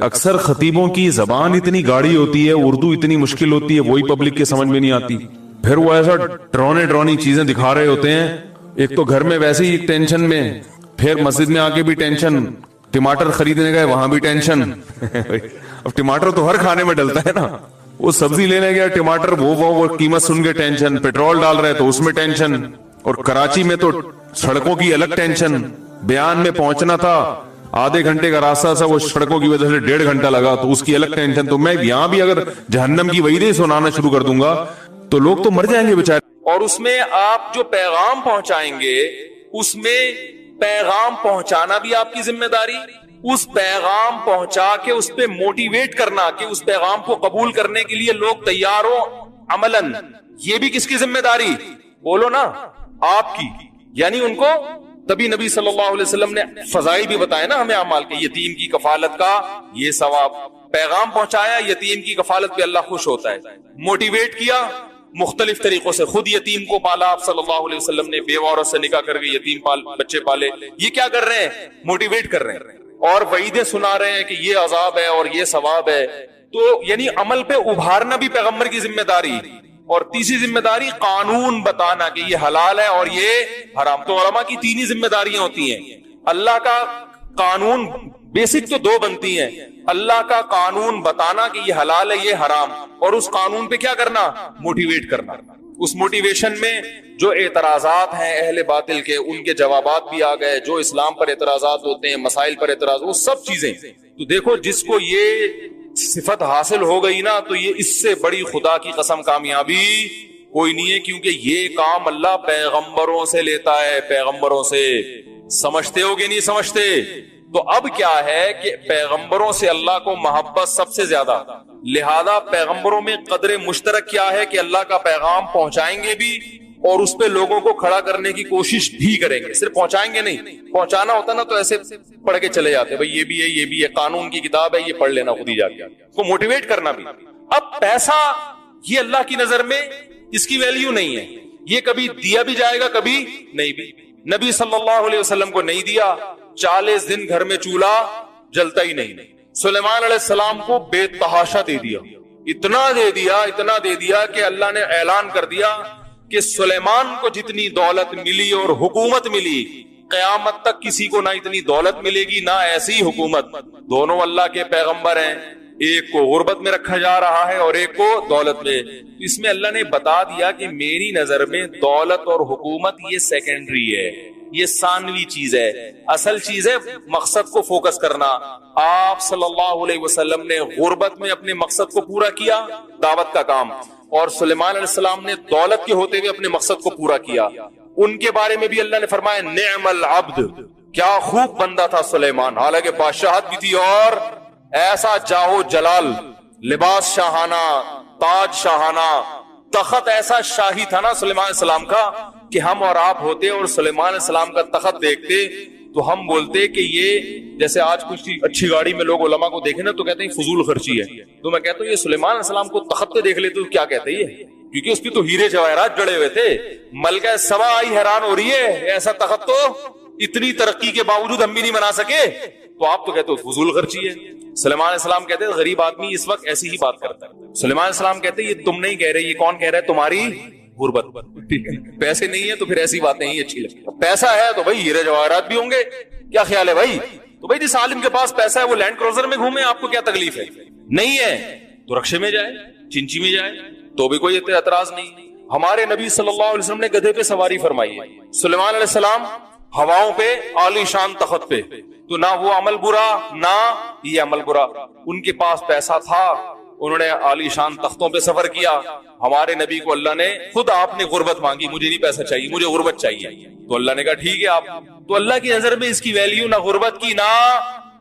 Speaker 3: اکثر خطیبوں کی زبان اتنی گاڑی ہوتی ہے, اردو اتنی مشکل ہوتی ہے, وہی پبلک کے سمجھ میں نہیں آتی. پھر وہ ایسا ڈرونی چیزیں دکھا رہے ہوتے ہیں. ایک تو گھر میں ویسے ہی ٹینشن میں, پھر مسجد میں آ کے بھی ٹینشن, ٹماٹر خریدنے گئے وہاں بھی ٹینشن. اب ٹماٹر تو ہر کھانے میں ڈلتا ہے نا, وہ سبزی لینے گیا ٹماٹر, وہ قیمت سن کے ٹینشن, پیٹرول ڈال رہے تو اس میں ٹینشن, اور کراچی میں تو سڑکوں کی الگ ٹینشن. بیان میں پہنچنا تھا, آدھے گھنٹے کا راستہ تھا, وہ سڑکوں کی وجہ سے 1.5 گھنٹہ لگا, تو اس کی الگ ٹینشن. تو میں یہاں بھی اگر جہنم کی وعیدیں سنانا شروع کر دوں گا تو لوگ تو مر جائیں گے بیچارے. اور اس میں آپ جو پیغام پہنچائیں گے, اس میں پیغام پہنچانا بھی آپ کی ذمہ داری, اس پیغام پہنچا کے اس پہ موٹیویٹ کرنا کہ اس پیغام کو قبول کرنے کے لیے لوگ تیار ہو عملاً, یہ بھی کس کی ذمہ داری؟ بولو نا, آپ کی. یعنی ان کو تبھی نبی صلی اللہ علیہ وسلم نے فضائل بھی بتائے نا ہمیں اعمال کے. یتیم کی کفالت کا یہ ثواب, پیغام پہنچایا, یتیم کی کفالت پہ اللہ خوش ہوتا ہے. موٹیویٹ کیا,
Speaker 2: مختلف طریقوں سے. خود یتیم کو پالا آپ صلی اللہ علیہ وسلم نے, بیوہ عورت سے نکاح کر کے یتیم بچے پالے. یہ کیا کر رہے ہیں؟ موٹیویٹ کر رہے ہیں اور وعیدیں سنا رہے ہیں کہ یہ عذاب ہے اور یہ ثواب ہے. تو یعنی عمل پہ ابھارنا بھی پیغمبر کی ذمہ داری. اور تیسری ذمہ داری قانون بتانا کہ یہ حلال ہے اور یہ حرام. تو علماء کی تین ہی ذمہ داریاں ہوتی ہیں. اللہ کا قانون بیسک تو دو بنتی ہیں, اللہ کا قانون بتانا کہ یہ حلال ہے یہ حرام, اور اس قانون پہ کیا کرنا؟ موٹیویٹ کرنا. اس موٹیویشن میں جو اعتراضات ہیں اہل باطل کے, ان کے جوابات بھی آ گئے. جو اسلام پر اعتراضات ہوتے ہیں, مسائل پر اعتراض, وہ سب چیزیں. تو دیکھو جس کو یہ صفت حاصل ہو گئی نا, تو یہ اس سے بڑی خدا کی قسم کامیابی کوئی نہیں ہے, کیونکہ یہ کام اللہ پیغمبروں سے لیتا ہے, پیغمبروں سے. سمجھتے ہو کہ نہیں سمجھتے؟ تو اب کیا ہے کہ پیغمبروں سے اللہ کو محبت سب سے زیادہ, لہذا پیغمبروں میں قدر مشترک کیا ہے کہ اللہ کا پیغام پہنچائیں گے بھی اور اس پہ لوگوں کو کھڑا کرنے کی کوشش بھی کریں گے. صرف پہنچائیں گے نہیں, پہنچانا ہوتا نا تو ایسے پڑھ کے چلے جاتے, بھائی یہ بھی ہے, یہ بھی ہے, قانون کی کتاب ہے, یہ پڑھ لینا خود ہی جا کے. کو موٹیویٹ کرنا بھی. اب پیسہ یہ اللہ کی نظر میں اس کی ویلیو نہیں ہے, یہ کبھی دیا بھی جائے گا کبھی نہیں بھی. نبی صلی اللہ علیہ وسلم کو نہیں دیا, 40 دن گھر میں چولہا جلتا ہی نہیں. سلیمان علیہ السلام کو بے تحاشا دے دیا, اتنا دے دیا کہ اللہ نے اعلان کر دیا کہ سلیمان کو جتنی دولت ملی اور حکومت ملی, قیامت تک کسی کو نہ اتنی دولت ملے گی نہ ایسی حکومت. دونوں اللہ کے پیغمبر ہیں, ایک کو غربت میں رکھا جا رہا ہے اور ایک کو دولت میں. اس میں اللہ نے بتا دیا کہ میری نظر میں دولت اور حکومت یہ سیکنڈری ہے, یہ ثانوی چیز ہے, اصل چیز ہے مقصد کو فوکس کرنا. آپ صلی اللہ علیہ وسلم نے غربت میں اپنے مقصد کو پورا کیا, دعوت کا کام, اور سلیمان علیہ السلام نے دولت کے ہوتے ہوئے اپنے مقصد کو پورا کیا. ان کے بارے میں بھی اللہ نے فرمایا نعم العبد, کیا خوب بندہ تھا سلیمان, حالانکہ بادشاہت بھی تھی اور ایسا جاہو جلال, لباس شاہانہ, تاج شاہانہ, تخت ایسا شاہی تھا نا سلیمان علیہ السلام کا کہ ہم اور آپ ہوتے اور سلیمان علیہ السلام کا تخت دیکھتے تو ہم بولتے کہ یہ جیسے آج کچھ اچھی گاڑی میں لوگ علماء کو دیکھیں نا تو کہتے ہیں فضول خرچی ہے. تو میں کہتا ہوں یہ سلیمان علیہ السلام کو تخت پہ دیکھ لیتے تو کیا کہتے ہیں, کیونکہ اس کی تو ہیرے جواہرات جڑے ہوئے تھے. ملکہ سبا آئی حیران ہو رہی ہے, ایسا تخت تو اتنی ترقی کے باوجود ہم بھی نہیں بنا سکے, تو آپ تو کہتے ہو فضول خرچی ہے. سلیمان علیہ السلام کہتے ہیں غریب آدمی اس وقت ایسی ہی بات کرتا ہے. سلیمان علیہ السلام کہتے ہیں یہ تم نہیں کہہ رہے, یہ کون کہہ رہا ہے, تمہاری غربت. پیسے نہیں ہے تو پھر ایسی باتیں ہی اچھی لگتی. پیسہ ہے تو بھائی ہیرے جواہرات بھی ہوں گے, کیا خیال ہے بھائی؟ تو بھائی جس عالم کے پاس پیسہ ہے وہ لینڈ کروزر میں گھومے, آپ کو کیا تکلیف ہے؟ نہیں ہے تو رکشے میں جائے, چنچی میں جائے, تو بھی کوئی اعتراض نہیں. ہمارے نبی صلی اللہ علیہ وسلم نے گدھے پہ سواری فرمائی ہے, سلیمان علیہ السلام ہواؤں پہ عالی شان تخت پہ, تو نہ وہ عمل برا نہ یہ عمل برا. ان کے پاس پیسہ تھا, انہوں نے عالی شان تختوں پہ سفر کیا. ہمارے نبی کو اللہ نے خود, آپ نے غربت مانگی, مجھے نہیں پیسہ چاہیے, مجھے غربت چاہیے, تو اللہ نے کہا ٹھیک ہے آپ. تو اللہ کی نظر میں اس کی ویلیو نہ غربت کی نہ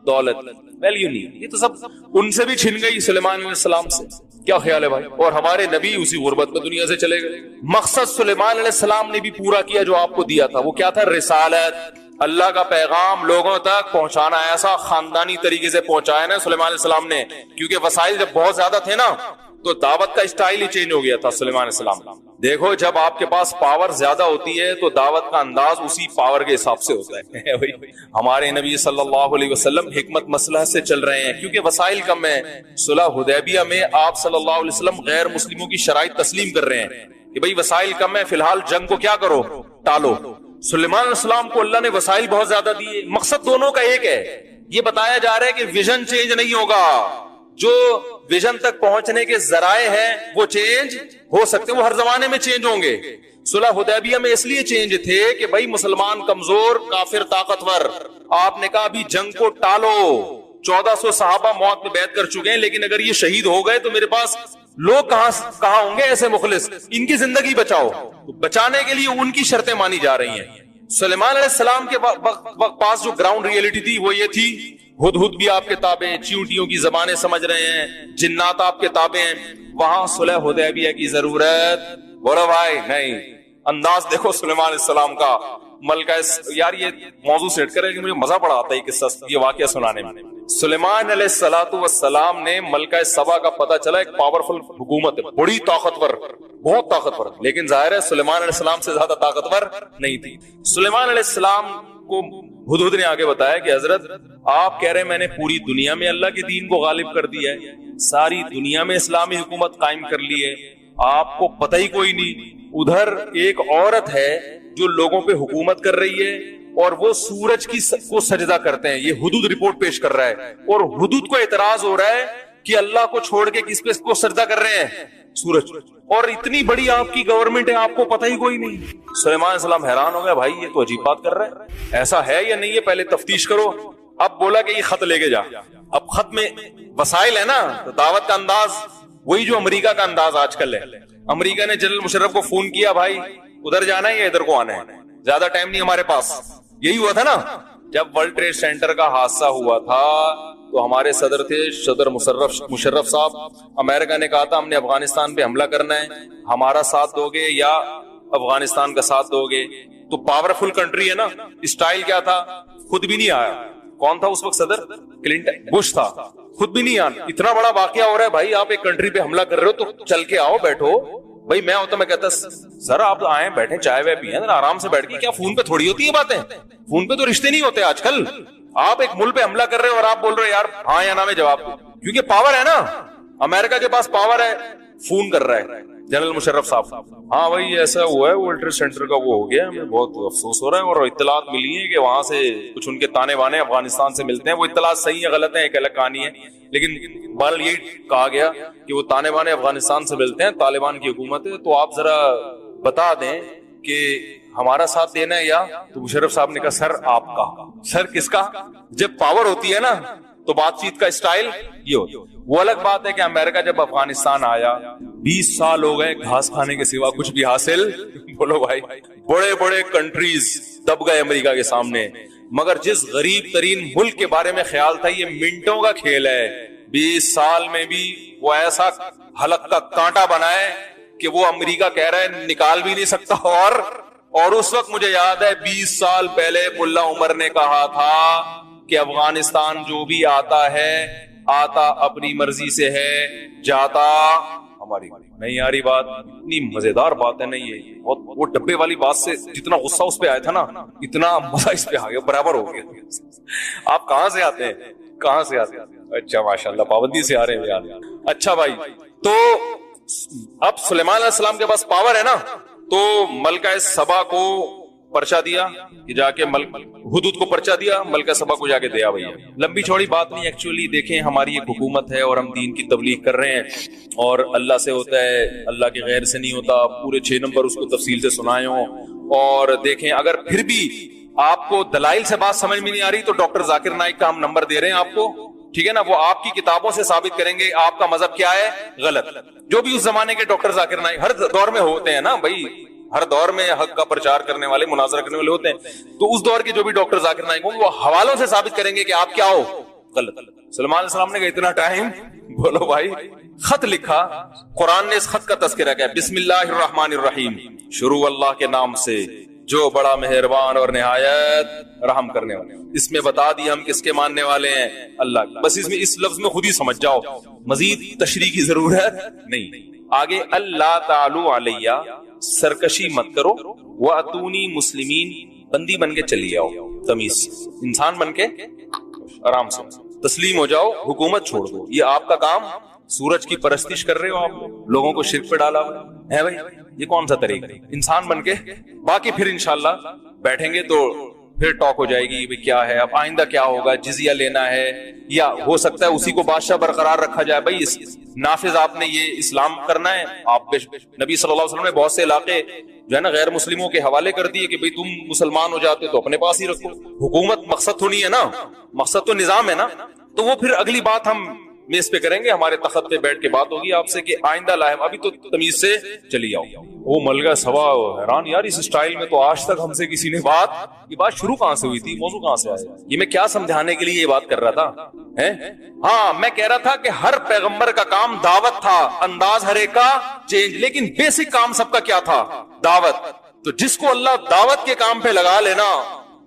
Speaker 2: دولت, ویلیو نہیں. یہ تو سب ان سے بھی چھن گئی سلیمان علیہ السلام سے. کیا خیال ہے بھائی؟ اور ہمارے نبی اسی غربت میں دنیا سے چلے گئے. مقصد سلیمان علیہ السلام نے بھی پورا کیا جو آپ کو دیا تھا. وہ کیا تھا؟ رسالت, اللہ کا پیغام لوگوں تک پہنچانا. ایسا خاندانی طریقے سے پہنچایا نا سلیمان علیہ السلام نے, کیونکہ وسائل جب بہت زیادہ تھے نا تو دعوت کا اسٹائل ہی چینج ہو گیا تھا سلیمان علیہ السلام. دیکھو جب آپ کے پاس پاور زیادہ ہوتی ہے تو دعوت کا انداز اسی پاور کے حساب سے ہوتا ہے. ہمارے نبی صلی اللہ علیہ وسلم حکمت مصلحت سے چل رہے ہیں, کیونکہ وسائل کم ہیں. صلح حدیبیہ میں آپ صلی اللہ علیہ وسلم غیر مسلموں کی شرائط تسلیم کر رہے ہیں کہ بھئی وسائل کم ہیں, فی الحال جنگ کو کیا کرو, ٹالو. سلیمان علیہ السلام کو اللہ نے وسائل بہت زیادہ دیے. مقصد دونوں کا ایک ہے, یہ بتایا جا رہا ہے کہ ویژن چینج نہیں ہوگا, جو ویژن تک پہنچنے کے ذرائع ہیں وہ چینج ہو سکتے ہیں, وہ ہر زمانے میں چینج ہوں گے. صلح حدیبیہ میں اس لیے چینج تھے کہ بھائی مسلمان کمزور, کافر طاقتور. آپ نے کہا ابھی جنگ کو ٹالو, 1400 صحابہ موت میں بیعت کر چکے ہیں, لیکن اگر یہ شہید ہو گئے تو میرے پاس لوگ کہاں ہوں گے ایسے مخلص, ان کی زندگی بچاؤ. بچانے کے لیے ان کی شرطیں مانی جا رہی ہیں. سلیمان علیہ السلام کے پاس جو گراؤنڈ ریئلٹی تھی وہ یہ تھی, ہدہد بھی آپ کے تابع ہیں, چیونٹیوں کی زبانیں سمجھ رہے ہیں, جنات آپ کے تابع ہیں. وہاں صلح حدیبیہ کی ضرورت بولو بھائی نہیں. انداز دیکھو سلیمان علیہ السلام کا. ملکہ یار یہ موضوع سیٹ کرے کہ مجھے مزہ بڑا آتا ہے یہ قصہ, یہ واقعہ سنانے میں. سلیمان علیہ الصلوۃ والسلام نے ملکہ سبا کا پتہ چلا ایک پاورفل حکومت ہے، بڑی طاقتور، بہت طاقتور، لیکن ظاہر ہے سلیمان علیہ السلام سے زیادہ طاقتور نہیں تھی. سلیمان علیہ السلام کو ہدہد نے آگے بتایا کہ حضرت آپ کہہ رہے ہیں میں نے پوری دنیا میں اللہ کے دین کو غالب کر دیا ہے، ساری دنیا میں اسلامی حکومت قائم کر لی ہے، آپ کو پتہ ہی کوئی نہیں ادھر ایک عورت ہے جو لوگوں پہ حکومت کر رہی ہے اور وہ سورج کو سجدہ کرتے ہیں. یہ ہدہد رپورٹ پیش کر رہا ہے اور ہدہد کو اعتراض ہو رہا ہے کہ اللہ کو چھوڑ کے کس پہ کو سجدہ کر رہے ہیں؟ سورج. اور اتنی بڑی آپ کی گورنمنٹ ہے، آپ کو پتہ ہی کوئی نہیں. سلیمان علیہ السلام حیران ہو گیا، بھائی یہ تو عجیب بات کر رہا ہے، ایسا ہے یا نہیں ہے پہلے تفتیش کرو. اب بولا کہ یہ خط لے کے جا. اب خط میں وسائل ہے نا، تو دعوت کا انداز وہی جو امریکہ کا انداز آج کل ہے. امریکہ نے جنرل مشرف کو فون کیا، بھائی ادھر جانا ہے یا ادھر کو آنا ہے، زیادہ ٹائم نہیں ہمارے پاس. یہی ہوا تھا نا جب ورلڈ ٹریڈ سینٹر کا حادثہ ہوا تھا، تو ہمارے صدر تھے صدر مشرف صاحب، امریکہ نے کہا تھا ہم نے افغانستان پہ حملہ کرنا ہے، ہمارا ساتھ دو گے یا افغانستان کا ساتھ دو گے. تو پاورفل کنٹری ہے نا، اسٹائل کیا تھا، خود بھی نہیں آیا. کون تھا اس وقت صدر؟ کلنٹن، بش تھا، خود بھی نہیں آیا. اتنا بڑا واقعہ ہو رہا ہے بھائی، آپ ایک کنٹری پہ حملہ کر رہے ہو تو چل کے آؤ، بیٹھو. بھائی میں ہوتا میں کہتا سر آپ آئیں بیٹھیں چائے وائے پیئیں آرام سے بیٹھ کے. کیا فون پہ تھوڑی ہوتی ہے باتیں؟ فون پہ تو رشتے نہیں ہوتے آج کل. آپ ایک ملک پہ حملہ کر رہے ہو اور آپ بول رہے یار ہاں یا نا میں جواب دوں، کیونکہ پاور ہے نا. امریکہ کے پاس پاور ہے، فون کر رہا ہے جنرل مشرف صاحب، ہاں بھائی ایسا ہوا ہے ورلڈ ٹریڈ سینٹر کا وہ ہو گیا، ہمیں بہت افسوس ہو رہا ہے، اور اطلاعات ملی ہیں کہ وہاں سے کچھ ان کے تانے بانے افغانستان سے ملتے ہیں. وہ اطلاعات صحیح ہے غلط ہیں ایک الگ کہانی ہے، لیکن بہرحال یہی کہا گیا کہ وہ تانے بانے افغانستان سے ملتے ہیں، طالبان کی حکومت ہے. تو آپ ذرا بتا دیں کہ ہمارا ساتھ دینا ہے یا؟ تو مشرف صاحب نے کہا سر آپ کا. سر کس کا؟ جب پاور ہوتی ہے نا تو بات چیت کا اسٹائل یہ ہوتا. وہ الگ بات ہے کہ امریکہ جب افغانستان آیا 20 سال ہو گئے، گھاس کھانے کے سوا کچھ بھی حاصل بولو بھائی. بڑے بڑے کنٹریز دب گئے امریکہ کے سامنے، مگر جس غریب ترین ملک کے بارے میں خیال تھا یہ منٹوں کا کھیل ہے، 20 سال میں بھی وہ ایسا حلق کا کانٹا بنائے کہ وہ امریکہ کہہ رہا ہے نکال بھی نہیں سکتا. اور اس وقت مجھے یاد ہے 20 سال پہلے ملا عمر نے کہا تھا کہ افغانستان جو بھی آتا ہے آتا اپنی مرضی سے ہے، جاتا ہماری نہیں. آ رہی بات؟ اتنی مزیدار بات ہے نہیں ہے. وہ ڈبے والی بات سے جتنا غصہ اس پہ آیا تھا نا، اتنا مزہ اس پہ آ گیا، برابر ہو گیا. آپ کہاں سے آتے ہیں؟ کہاں سے آتے ہیں؟ اچھا ماشاءاللہ پابندی سے آ رہے ہیں یار. اچھا بھائی، تو اب سلیمان علیہ السلام کے پاس پاور ہے نا، تو ملکہ سبا کو پرچہ دیا کہ جا کے ہدہد کو پرچہ دیا، ملکہ سبا کو جا کے دیا. بھیا لمبی چوڑی بات نہیں، ایکچولی دیکھیں ہماری ایک حکومت ہے اور ہم دین کی تبلیغ کر رہے ہیں، اور اللہ سے ہوتا ہے، اللہ کے غیر سے نہیں ہوتا. پورے 6 نمبر اس کو تفصیل سے سنائے ہوں. اور دیکھیں اگر پھر بھی آپ کو دلائل سے بات سمجھ میں نہیں آ رہی تو ڈاکٹر ذاکر نائک کا ہم نمبر دے رہے ہیں آپ کو، ٹھیک ہے نا؟ وہ آپ کی کتابوں سے ثابت کریں گے آپ کا مذہب کیا ہے غلط. جو بھی اس زمانے کے ڈاکٹر ذاکر نائک ہر دور میں ہوتے ہیں نا بھائی، ہر دور میں حق کا پرچار کرنے والے، مناظرہ کرنے والے ہوتے ہیں. تو اس دور کے جو بھی ڈاکٹر ذاکر نائک ہوں وہ حوالوں سے ثابت کریں گے کہ آپ کیا ہو غلط. سلیمان علیہ السلام نے کہا اتنا ٹائم؟ بولو بھائی، خط لکھا. قرآن نے اس خط کا تذکرہ کیا، بسم اللہ الرحمن الرحیم، شروع اللہ کے نام سے جو بڑا مہربان اور نہایت رحم کرنے والے. اس میں بتا دی ہم کس کے ماننے والے ہیں، اللہ کی. بس اس لفظ میں خود ہی سمجھ جاؤ، مزید تشریح کی ضرورت نہیں. آگے اللہ تعالی علیہ، سرکشی مت کرو، وَأْتُونِي مُسْلِمِينَ، بندی بن کے چلی آؤ، تمیز انسان بن کے آرام سے تسلیم ہو جاؤ، حکومت چھوڑ دو. یہ آپ کا کام. سورج کی پرستش کر رہے ہو آپ، لوگوں کو شرک پہ ڈالا ہے بھائی، یہ کون سا طریقہ؟ انسان بن کے. باقی پھر انشاءاللہ بیٹھیں گے تو پھر ٹاک ہو جائے گی بھی کیا ہے اب آئندہ کیا ہوگا، جزیہ لینا ہے یا ہو سکتا ہے اسی کو بادشاہ برقرار رکھا جائے. بھائی نافذ آپ نے یہ اسلام کرنا ہے. آپ نبی صلی اللہ علیہ وسلم نے بہت سے علاقے جو ہے نا غیر مسلموں کے حوالے کر دیے کہ بھئی تم مسلمان ہو جاتے تو اپنے پاس ہی رکھو. حکومت مقصد تو نہیں ہے نا، مقصد تو نظام ہے نا. تو وہ پھر اگلی بات ہم میز پہ کریں گے، ہمارے تخت پہ بیٹھ کے بات ہوگی آپ سے کہ آئندہ لاہم، ابھی تو تمیز سے چلی آؤ. وہ ملکہ سبا حیران، یار اس سٹائل میں تو آج تک ہم سے کسی نے یہ بات شروع کہاں سے ہوئی تھی، موضوع کہاں سے آیا؟ یہ میں کیا سمجھانے کے لیے یہ بات کر رہا تھا؟ ہاں میں کہہ رہا تھا کہ ہر پیغمبر کا کام دعوت تھا، انداز ہر ایک کا چینج، لیکن بیسک کام سب کا کیا تھا؟ دعوت. تو جس کو اللہ دعوت کے کام پہ لگا لینا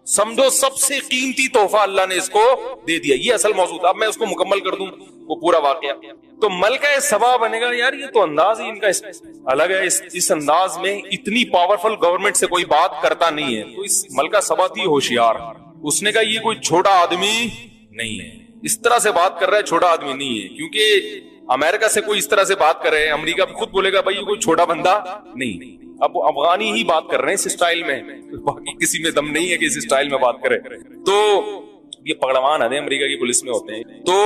Speaker 2: سمجھو سب سے قیمتی تحفہ اللہ نے اس کو دے دیا. یہ اصل موضوع تھا. اب میں اس کو مکمل کر دوں وہ پورا واقعہ. تو ملکہ سبا بنے گا. یار یہ تو انداز ہی ان کا الگ ہے. اس انداز میں اتنی پاورفل گورنمنٹ سے کوئی بات کرتا نہیں ہے. تو اس ملکہ سبا تھی ہوشیار. اس نے کہا یہ کوئی چھوٹا آدمی نہیں ہے, اس طرح سے بات کر رہا ہے, چھوٹا آدمی نہیں ہے. کیونکہ امریکہ سے کوئی اس طرح سے بات کر رہے ہیں, امریکہ بھی خود بولے گا بھائی یہ کوئی چھوٹا بندہ نہیں. اب وہ افغانی ہی بات کر رہے ہیں اس اسٹائل میں, باقی کسی میں دم نہیں ہے کہ اس اسٹائل میں بات کرے. تو یہ پگڑوان آدھے امریکہ کی پولیس میں ہوتے ہیں. تو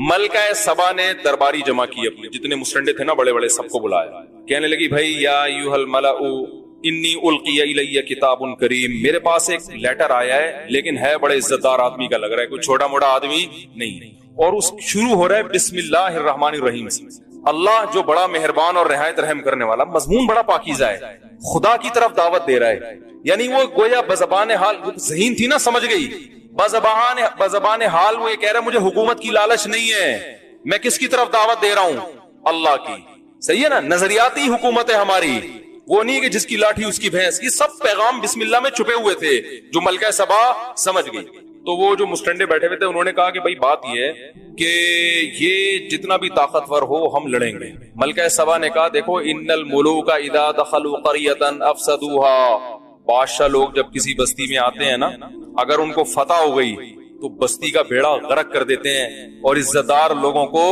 Speaker 2: ملکہ سبا نے درباری جمع کی, اپنے جتنے مسٹنڈے تھے نا بڑے بڑے, سب کو بلایا. کہنے لگی بھائی یا ایھا الملأ انی القی الی کتاب کریم, میرے پاس ایک لیٹر آیا ہے لیکن ہے بڑے عزت دار آدمی کا لگ رہا ہے, کوئی چھوٹا موٹا آدمی نہیں. اور اس شروع ہو رہا ہے بسم اللہ الرحمن الرحیم سے. اللہ جو بڑا مہربان اور نہایت رحم کرنے والا. مضمون بڑا پاکیزہ ہے, خدا کی طرف دعوت دے رہا ہے. یعنی وہ گویا بزبان حال, ذہین تھی نا, سمجھ گئی. بزبان حال وہ یہ کہہ رہا ہے مجھے حکومت کی لالچ نہیں ہے, میں کس کی طرف دعوت دے رہا ہوں, اللہ کی. صحیح ہے نا, نظریاتی حکومت ہے ہماری, وہ نہیں کہ جس کی لاٹھی اس کی بھینس. یہ سب پیغام بسم اللہ میں چھپے ہوئے تھے جو ملکہ سبا سمجھ گئی. تو وہ جو مسٹنڈے بیٹھے ہوئے تھے انہوں نے کہا کہ بھائی بات یہ ہے کہ یہ جتنا بھی طاقتور ہو ہم لڑیں گے. ملکہ سبا نے کہا دیکھو ان الملوک اذا دخلوا قریۃ افسدوها, بادشاہ لوگ جب کسی بستی میں آتے ہیں نا, اگر ان کو فتح ہو گئی تو بستی کا بیڑا غرق کر دیتے ہیں اور عزت دار لوگوں کو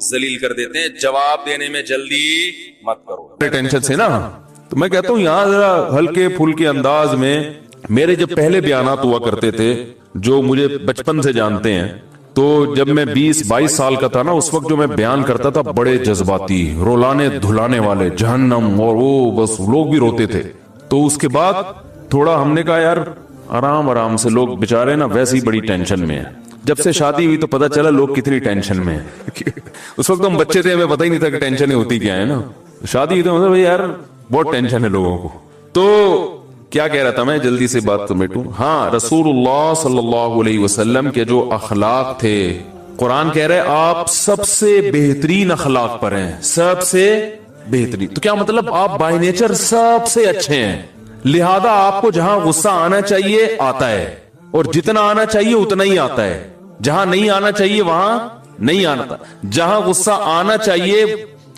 Speaker 2: ذلیل کر دیتے ہیں. جواب دینے میں جلدی مت کرو.
Speaker 3: ٹینشن سے نا, تو میں کہتا ہوں یہاں ذرا ہلکے پھلکے انداز میں میرے جب پہلے بیانات ہوا کرتے تھے, جو مجھے بچپن سے جانتے ہیں, تو جب میں 20-22 سال کا تھا نا, اس وقت جو میں بیان کرتا تھا بڑے جذباتی, رولانے دھلانے والے, جہنم, اور وہ بس لوگ بھی روتے تھے. تو اس کے بعد تھوڑا ہم نے کہا یار آرام آرام سے, لوگ بےچارے نا ویسے ہی بڑی ٹینشن میں ہیں. جب سے شادی ہوئی تو پتا چلا لوگ کتنی ٹینشن میں ہیں. اس وقت ہم بچے تھے, ہمیں پتہ ہی نہیں تھا کہ ٹینشنیں ہوتی کیا ہے نا. شادی ہوئی تو مطلب یار بہت ٹینشن ہے لوگوں کو. تو کیا کہہ رہا تھا میں, جلدی سے بات سمیٹوں. ہاں, رسول اللہ صلی اللہ علیہ وسلم کے جو اخلاق تھے, قرآن کہہ رہے آپ سب سے بہترین اخلاق پر ہیں, سب سے بہترین. تو کیا مطلب آپ بائی نیچر سب سے اچھے ہیں, لہذا آپ کو جہاں غصہ آنا چاہیے آتا ہے, اور جتنا آنا چاہیے اتنا ہی آتا ہے. جہاں نہیں آنا چاہیے وہاں نہیں آنا. جہاں غصہ آنا چاہیے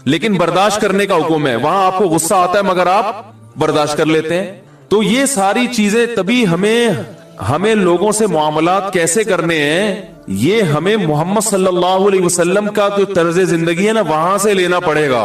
Speaker 3: لیکن برداشت کرنے کا حکم ہے, وہاں آپ کو غصہ آتا ہے مگر آپ برداشت کر لیتے ہیں. تو یہ ساری چیزیں تبھی ہمیں لوگوں سے معاملات کیسے کرنے ہیں, یہ ہمیں محمد صلی اللہ علیہ وسلم کا جو طرز زندگی ہے نا وہاں سے لینا پڑے گا.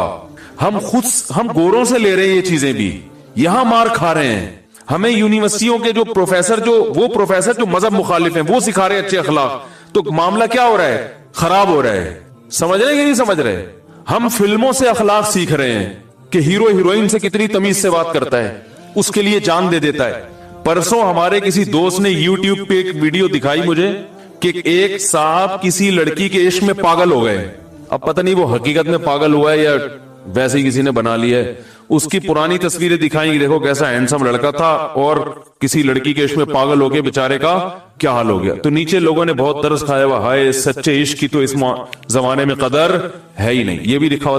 Speaker 3: ہم گوروں سے لے رہے ہیں یہ چیزیں بھی, یہاں مار کھا رہے ہیں. ہمیں یونیورسٹیوں کے جو پروفیسر جو مذہب مخالف ہیں وہ سکھا رہے ہیں اچھے اخلاق. تو معاملہ کیا ہو رہا ہے, خراب ہو رہا ہے. سمجھ رہے ہیں کہ نہیں سمجھ رہے؟ ہم فلموں سے اخلاق سیکھ رہے ہیں کہ ہیرو ہیروئن سے کتنی تمیز سے بات کرتا ہے, اس کے لیے جان دے دیتا ہے. پرسوں ہمارے کسی دوست نے یوٹیوب پہ ایک ویڈیو دکھائی مجھے کہ ایک صاحب کسی لڑکی کے عشق میں پاگل ہو گئے. اب پتہ نہیں وہ حقیقت میں پاگل ہوا ہے یا ویسے ہی کسی نے بنا لیا ہے. اس کی پرانی تصویریں دکھائیں گے, دیکھو کیسا ہینڈسم لڑکا تھا اور کسی لڑکی کے عشق میں پاگل ہو کے بیچارے کا کیا حال ہو گیا. تو نیچے لوگوں نے بہت ترس کھایا ہوا, ہائے سچے عشق کی تو اس زمانے میں قدر ہے ہی نہیں. یہ بھی لکھا ہوا